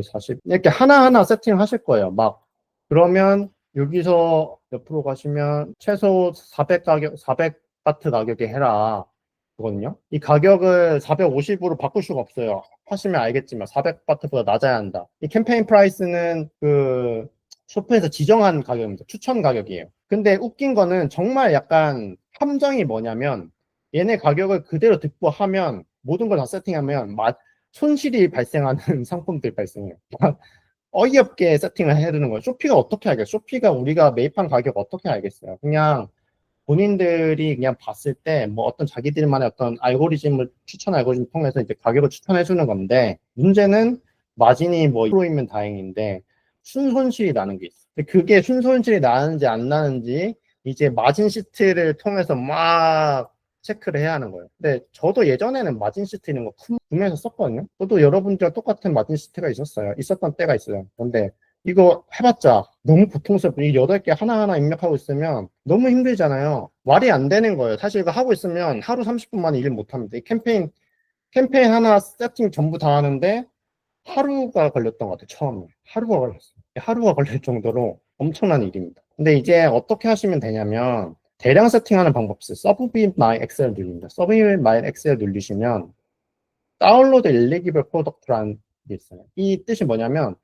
40 이렇게 하나하나 세팅을 하실 거예요. 막 그러면 여기서 옆으로 가시면 최소 400 가격, 400바트 가격에 해라. 거든요. 이 가격을 450으로 바꿀 수가 없어요. 하시면 알겠지만 400바트보다 낮아야 한다. 이 캠페인 프라이스는 그 쇼프에서 지정한 가격입니다. 추천 가격이에요. 근데 웃긴 거는 정말 약간 함정이 뭐냐면 얘네 가격을 그대로 듣고 하면 모든 걸 다 세팅하면 손실이 발생하는 상품들이 발생해요. 어이없게 세팅을 해야 되는 거예요. 쇼피가 어떻게 알겠어요? 쇼피가 우리가 매입한 가격 어떻게 알겠어요? 그냥 본인들이 그냥 봤을 때 뭐 어떤 자기들만의 어떤 추천 알고리즘 통해서 이제 가격을 추천해 주는 건데, 문제는 마진이 뭐 1%이면 다행인데 순손실이 나는 게 있어. 근데 그게 순손실이 나는지 안 나는지 이제 마진 시트를 통해서 막 체크를 해야 하는 거예요. 근데 저도 예전에는 마진 시트 있는 거 구매해서 썼거든요. 저도 여러분들과 똑같은 마진 시트가 있었던 때가 있어요. 그런데 이거 해봤자 너무 고통스럽고 이 8개 하나하나 입력하고 있으면 너무 힘들잖아요. 말이 안 되는 거예요. 사실 이거 하고 있으면 하루 30분 만에 일 못합니다. 이 캠페인 하나 세팅 전부 다 하는데 하루가 걸렸던 것 같아요. 처음에. 하루가 걸렸어요. 하루가 걸릴 정도로 엄청난 일입니다. 근데 이제 어떻게 하시면 되냐면 대량 세팅하는 방법이 있어요. 서브밋 마이 엑셀 누릅니다. 서브밋 마이 엑셀 누르시면 다운로드 일리기블 프로덕트라는 게 있어요. 이 뜻이 뭐냐면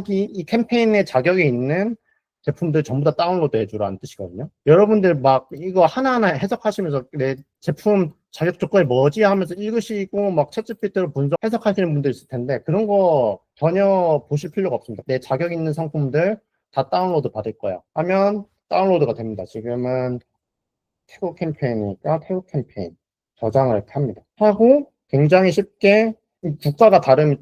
이 캠페인에 자격이 있는 제품들 전부 다 다운로드 해주라는 뜻이거든요. 여러분들 막 이거 하나하나 해석하시면서 내 제품 자격 조건이 뭐지 하면서 읽으시고 막 챗GPT로 해석하시는 분들 있을 텐데 그런 거 전혀 보실 필요가 없습니다. 내 자격 있는 상품들 다 다운로드 받을 거야 하면 다운로드가 됩니다. 지금은 태국 캠페인이니까 태국 캠페인 저장을 합니다. 하고 굉장히 쉽게 국가가 다르면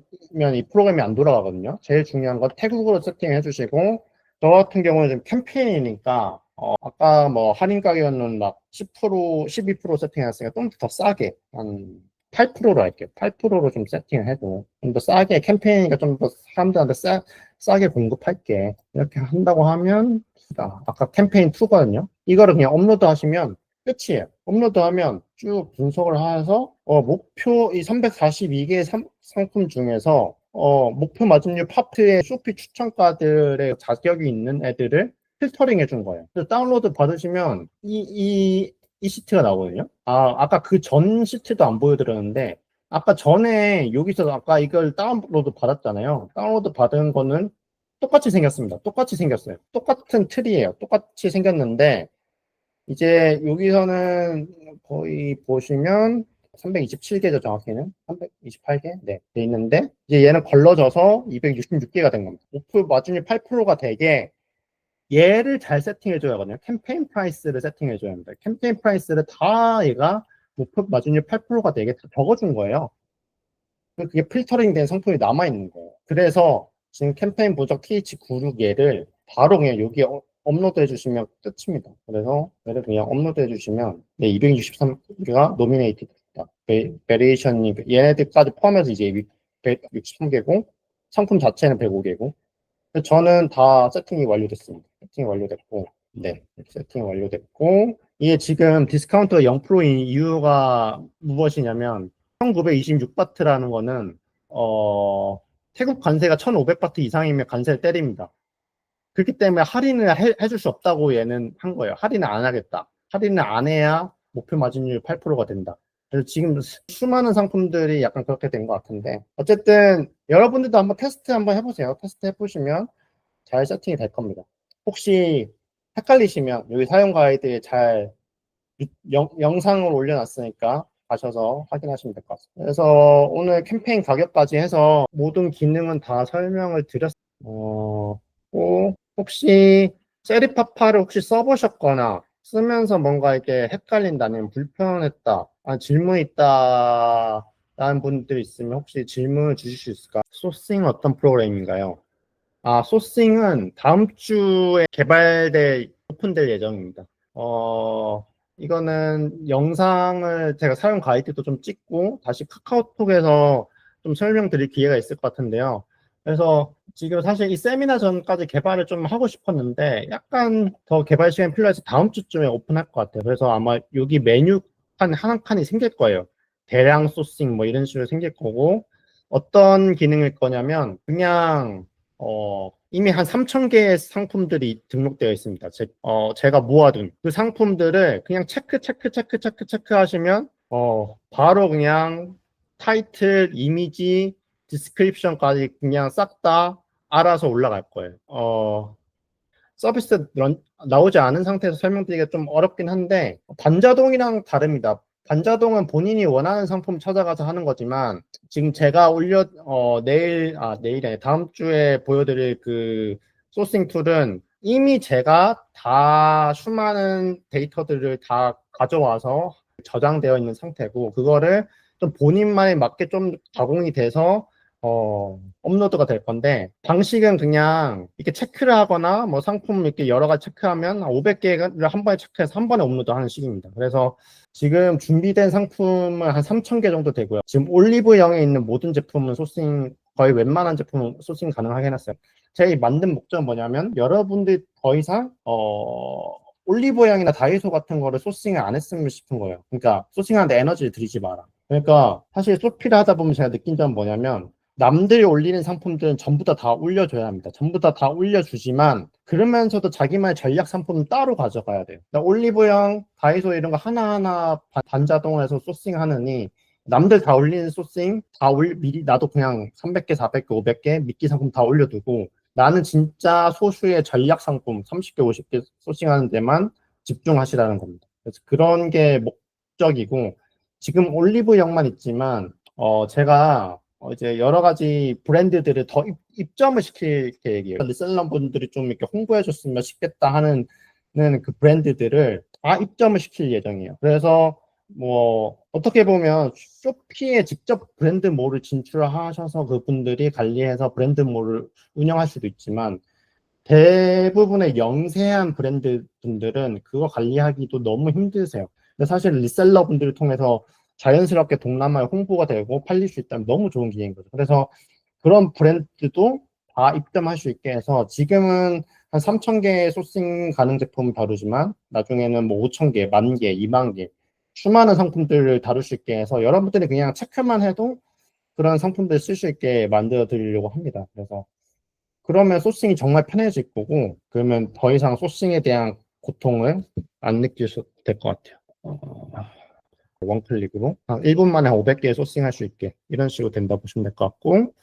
이 프로그램이 안 돌아가거든요. 제일 중요한 건 태국어로 세팅해 주시고 저 같은 경우는 지금 캠페인이니까 아까 뭐 할인 가격은 막 10%, 12% 세팅했으니까 좀 더 싸게 한 8%로 할게요. 8%로 좀 세팅을 해도 좀 더 싸게 캠페인이니까 좀 더 사람들한테 싸게 공급할게. 이렇게 한다고 하면 아까 캠페인 2거든요. 이거를 그냥 업로드 하시면 끝이에요. 업로드하면 쭉 분석을 해서 목표 이 342개 상품 중에서 목표 마진율 파트의 쇼피 추천가들의 자격이 있는 애들을 필터링 해준 거예요. 그래서 다운로드 받으시면 이 시트가 나오거든요. 아까 그 전 시트도 안 보여드렸는데, 아까 전에 여기서 아까 이걸 다운로드 받았잖아요. 다운로드 받은 거는 똑같이 생겼습니다. 똑같이 생겼어요. 똑같은 틀이에요. 똑같이 생겼는데, 이제 여기서는 거의 보시면 327개죠, 정확히는. 328개? 네, 돼 있는데, 이제 얘는 걸러져서 266개가 된 겁니다. 목표 마진율 8%가 되게 얘를 잘 세팅해줘야 하거든요. 캠페인 프라이스를 세팅해줘야 합니다. 캠페인 프라이스를 다 얘가 목표 마진율 8%가 되게 다 적어준 거예요. 그게 필터링 된 상품이 남아있는 거예요. 그래서 지금 캠페인 보적 TH96 얘를 바로 그냥 여기에 업로드 해주시면 끝입니다. 그래서 얘를 그냥 업로드 해주시면 네, 263개가 노미네이티드 됐다. 베리에이션이 얘네들까지 포함해서 이제 163개고 상품 자체는 105개고 저는 다 세팅이 완료됐습니다. 세팅이 완료됐고, 네, 세팅이 완료됐고, 이게 지금 디스카운트가 0%인 이유가 무엇이냐면, 1926바트라는 거는, 태국 관세가 1500바트 이상이면 관세를 때립니다. 그렇기 때문에 할인을 해줄 수 없다고 얘는 한 거예요. 할인을 안 하겠다. 할인을 안 해야 목표 마진율 8%가 된다. 그래서 지금 수많은 상품들이 약간 그렇게 된 것 같은데 어쨌든 여러분들도 한번 테스트 한번 해보세요. 테스트 해보시면 잘 세팅이 될 겁니다. 혹시 헷갈리시면 여기 사용 가이드에 잘 영상을 올려놨으니까 가셔서 확인하시면 될 것 같습니다. 그래서 오늘 캠페인 가격까지 해서 모든 기능은 다 설명을 드렸습니다. 혹시 세리파파를 혹시 써보셨거나 쓰면서 뭔가 이렇게 헷갈린다면 불편했다, 질문 있다 라는 분들이 있으면 혹시 질문을 주실 수 있을까? 소싱 어떤 프로그램인가요? 소싱은 다음 주에 오픈될 예정입니다. 이거는 영상을 제가 사용 가이드도 좀 찍고 다시 카카오톡에서 좀 설명드릴 기회가 있을 것 같은데요. 그래서 지금 사실 이 세미나 전까지 개발을 좀 하고 싶었는데 약간 더 개발 시간이 필요해서 다음 주쯤에 오픈할 것 같아요. 그래서 아마 여기 메뉴판 한 칸이 생길 거예요. 대량 소싱 뭐 이런 식으로 생길 거고 어떤 기능일 거냐면 그냥 이미 한 3,000개의 상품들이 등록되어 있습니다. 제가 모아둔 그 상품들을 그냥 체크 하시면, 바로 그냥 타이틀, 이미지, 디스크립션까지 그냥 싹 다 알아서 올라갈 거예요. 서비스 나오지 않은 상태에서 설명드리기가 좀 어렵긴 한데, 반자동이랑 다릅니다. 반자동은 본인이 원하는 상품 찾아가서 하는 거지만, 지금 제가 내일이 아니라 다음 주에 보여드릴 그 소싱 툴은 이미 제가 다 수많은 데이터들을 다 가져와서 저장되어 있는 상태고, 그거를 좀 본인만에 맞게 좀 가공이 돼서 업로드가 될 건데, 방식은 그냥 이렇게 체크를 하거나, 뭐 상품 이렇게 여러 가지 체크하면 500개를 한 번에 체크해서 한 번에 업로드 하는 식입니다. 그래서 지금 준비된 상품은 한 3,000개 정도 되고요. 지금 올리브영에 있는 모든 제품은 거의 웬만한 제품은 소싱 가능하게 해놨어요. 제가 만든 목적은 뭐냐면, 여러분들 더 이상, 올리브영이나 다이소 같은 거를 소싱을 안 했으면 싶은 거예요. 그러니까 소싱하는데 에너지를 들이지 마라. 그러니까 사실 소피를 하다 보면 제가 느낀 점은 뭐냐면, 남들이 올리는 상품들은 전부 다 올려줘야 합니다. 전부 다 올려주지만 그러면서도 자기만의 전략 상품은 따로 가져가야 돼요. 그러니까 올리브영, 다이소 이런 거 하나하나 반자동해서 소싱하느니 남들 다 올리는 소싱 미리 나도 그냥 300개, 400개, 500개 미끼 상품 다 올려두고 나는 진짜 소수의 전략 상품 30개, 50개 소싱하는 데만 집중하시라는 겁니다. 그래서 그런 게 목적이고 지금 올리브영만 있지만 제가 이제 여러 가지 브랜드들을 더 입점을 시킬 계획이에요. 리셀러분들이 좀 이렇게 홍보해 줬으면 싶겠다 하는 그 브랜드들을 다 입점을 시킬 예정이에요. 그래서 뭐 어떻게 보면 쇼피에 직접 브랜드몰을 진출하셔서 그분들이 관리해서 브랜드몰을 운영할 수도 있지만 대부분의 영세한 브랜드 분들은 그거 관리하기도 너무 힘드세요. 근데 사실 리셀러 분들을 통해서 자연스럽게 동남아에 홍보가 되고 팔릴 수 있다면 너무 좋은 기회인 거죠. 그래서 그런 브랜드도 다 입점할 수 있게 해서 지금은 한 3,000개의 소싱 가능 제품을 다루지만 나중에는 뭐 5,000개, 10,000개, 20,000개 수많은 상품들을 다룰 수 있게 해서 여러분들이 그냥 체크만 해도 그런 상품들 쓸 수 있게 만들어 드리려고 합니다. 그래서 그러면 소싱이 정말 편해질 거고 그러면 더 이상 소싱에 대한 고통을 안 느끼셔도 될 것 같아요. 원클릭으로 한 1분 만에 500개 소싱할 수 있게 이런 식으로 된다 보시면 될 것 같고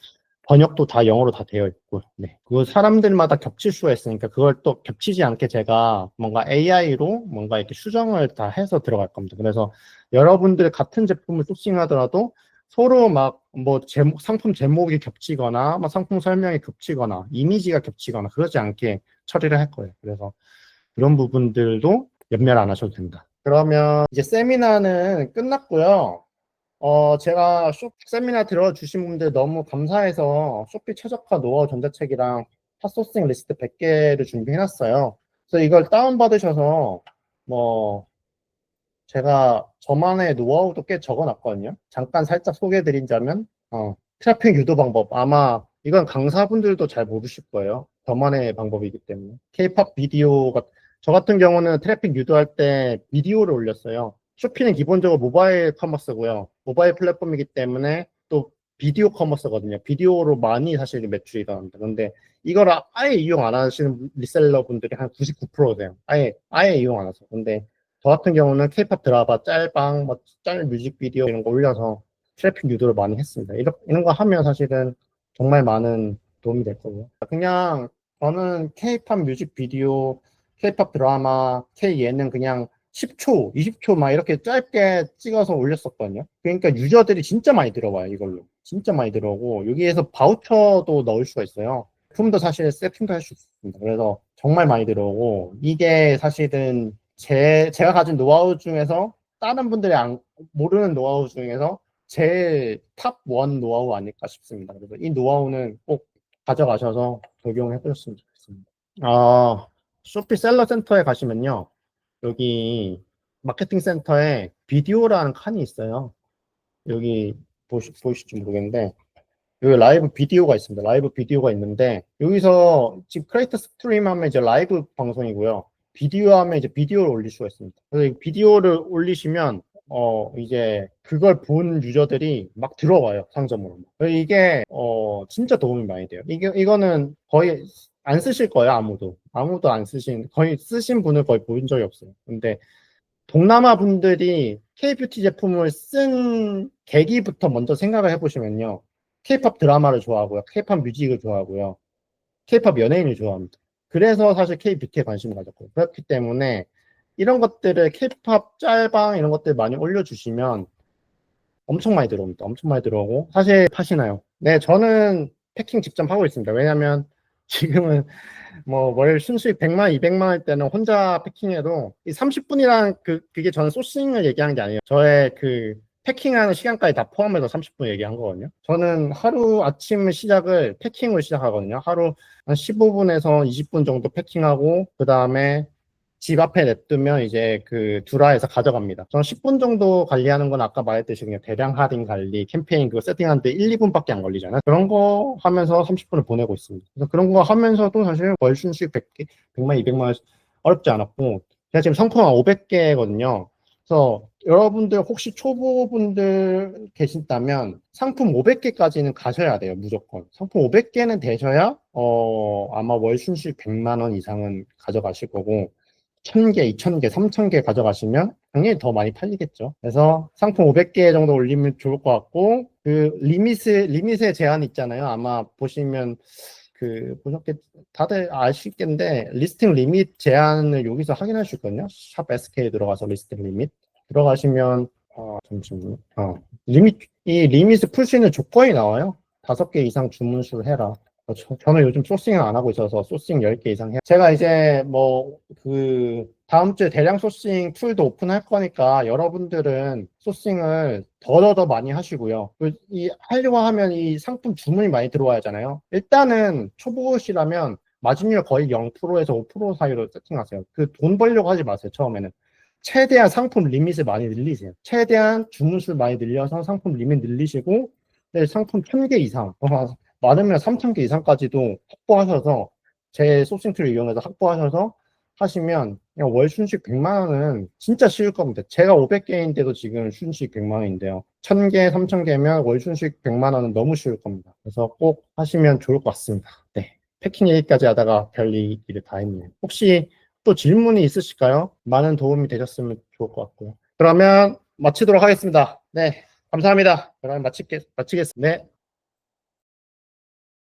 번역도 다 영어로 다 되어 있고 네. 그거 사람들마다 겹칠 수가 있으니까 그걸 또 겹치지 않게 제가 뭔가 AI로 뭔가 이렇게 수정을 다 해서 들어갈 겁니다. 그래서 여러분들 같은 제품을 소싱하더라도 서로 막 뭐 제목, 상품 제목이 겹치거나 막 상품 설명이 겹치거나 이미지가 겹치거나 그러지 않게 처리를 할 거예요. 그래서 그런 부분들도 염려 안 하셔도 된다. 그러면 이제 세미나는 끝났고요. 제가 세미나 들어주신 분들 너무 감사해서 쇼피 최적화 노하우 전자책이랑 핫소싱 리스트 100개를 준비해놨어요. 그래서 이걸 다운받으셔서 뭐 제가 저만의 노하우도 꽤 적어놨거든요. 잠깐 살짝 소개해드린다면 트래픽 유도 방법 아마 이건 강사분들도 잘 모르실 거예요. 저만의 방법이기 때문에 K-팝 비디오가 저 같은 경우는 트래픽 유도할 때 비디오를 올렸어요. 쇼피는 기본적으로 모바일 커머스고요. 모바일 플랫폼이기 때문에 또 비디오 커머스거든요. 비디오로 많이 사실 매출이 일어납니다. 그런데 이걸 아예 이용 안 하시는 리셀러 분들이 한 99%세요. 아예 이용 안 하세요. 근데 저 같은 경우는 K-팝 드라마, 짤방, 뭐, 짤 뮤직비디오 이런 거 올려서 트래픽 유도를 많이 했습니다. 이런 거 하면 사실은 정말 많은 도움이 될 거고요. 그냥 저는 K-팝 뮤직비디오, K-팝 드라마, K-예능 그냥 10초, 20초 막 이렇게 짧게 찍어서 올렸었거든요. 그러니까 유저들이 진짜 많이 들어와요, 이걸로. 진짜 많이 들어오고, 여기에서 바우처도 넣을 수가 있어요. 제품도 사실 세팅도 할 수 있습니다. 그래서 정말 많이 들어오고, 이게 사실은 제가 가진 노하우 중에서 다른 분들이 모르는 노하우 중에서 제일 탑 원 노하우 아닐까 싶습니다. 그래서 이 노하우는 꼭 가져가셔서 적용해 보셨으면 좋겠습니다. 쇼피 셀러 센터에 가시면요. 여기 마케팅 센터에 비디오라는 칸이 있어요. 여기 보실지 모르겠는데 여기 라이브 비디오가 있습니다. 라이브 비디오가 있는데 여기서 지금 크리에이터 스트림 하면 이제 라이브 방송이고요. 비디오 하면 이제 비디오를 올릴 수가 있습니다. 그래서 이 비디오를 올리시면 이제 그걸 본 유저들이 막 들어와요. 상점으로. 이게 진짜 도움이 많이 돼요. 이거는 거의 안 쓰실 거예요. 아무도 안 쓰신, 거의 쓰신 분을 거의 본 적이 없어요. 근데 동남아 분들이 K-뷰티 제품을 쓴 계기부터 먼저 생각을 해보시면요. K-팝 드라마를 좋아하고요. K-팝 뮤직을 좋아하고요. K-팝 연예인을 좋아합니다. 그래서 사실 K-뷰티에 관심을 가졌고요. 그렇기 때문에 이런 것들을 K-팝 짤방 이런 것들 많이 올려주시면 엄청 많이 들어옵니다. 엄청 많이 들어오고 사실 파시나요? 네, 저는 패킹 직접 하고 있습니다. 왜냐하면 지금은 뭐 월 순수익 100만, 200만 할 때는 혼자 패킹해도 이 30분이란 그게 저는 소싱을 얘기하는 게 아니에요. 저의 그 패킹하는 시간까지 다 포함해서 30분 얘기한 거거든요. 저는 하루 아침 시작을 패킹으로 시작하거든요. 하루 한 15분에서 20분 정도 패킹하고 그 다음에 집 앞에 냅두면 이제 그 두라에서 가져갑니다. 저는 10분 정도 관리하는 건 아까 말했듯이 그냥 대량 할인 관리, 캠페인 그거 세팅하는데 1, 2분밖에 안 걸리잖아요. 그런 거 하면서 30분을 보내고 있습니다. 그래서 그런 거 하면서도 사실 월 순수익 100개, 100만, 200만 원 어렵지 않았고 제가 지금 상품 한 500개거든요. 그래서 여러분들 혹시 초보분들 계신다면 상품 500개까지는 가셔야 돼요. 무조건. 상품 500개는 되셔야 아마 월 순수익 100만 원 이상은 가져가실 거고 1000개, 2000개, 3000개 가져가시면 당연히 더 많이 팔리겠죠. 그래서 상품 500개 정도 올리면 좋을 것 같고, 그 리밋의 제한 있잖아요. 아마 보시면 보셨겠, 다들 아시겠는데, 리스팅 리밋 제한을 여기서 확인할 수 있거든요. 샵 SK에 들어가서 리스팅 리밋. 들어가시면, 잠시만요. 이 리밋을 풀 수 있는 조건이 나와요. 5개 이상 주문수를 해라. 저는 요즘 소싱을 안 하고 있어서 소싱 10개 이상 해요. 제가 이제 다음 주에 대량 소싱 툴도 오픈할 거니까 여러분들은 소싱을 더 많이 하시고요. 하려고 하면 이 상품 주문이 많이 들어와야 하잖아요. 일단은 초보시라면 마진율 거의 0%에서 5% 사이로 세팅하세요. 돈 벌려고 하지 마세요, 처음에는. 최대한 상품 리밋을 많이 늘리세요. 최대한 주문수 많이 늘려서 상품 리밋 늘리시고, 네, 상품 1000개 이상, 많으면 3000개 이상까지도 확보하셔서, 제 소싱 툴을 이용해서 확보하셔서 하시면, 그냥 월 순수익 100만 원은 진짜 쉬울 겁니다. 제가 500개인데도 지금 순수익 100만 원인데요. 1000개, 3000개면 월 순수익 100만 원은 너무 쉬울 겁니다. 그래서 꼭 하시면 좋을 것 같습니다. 네. 패킹 얘기까지 하다가 별일을 다 했네요. 혹시 또 질문이 있으실까요? 많은 도움이 되셨으면 좋을 것 같고요. 그러면 마치도록 하겠습니다. 네, 감사합니다. 그럼 마치겠습니다. 네.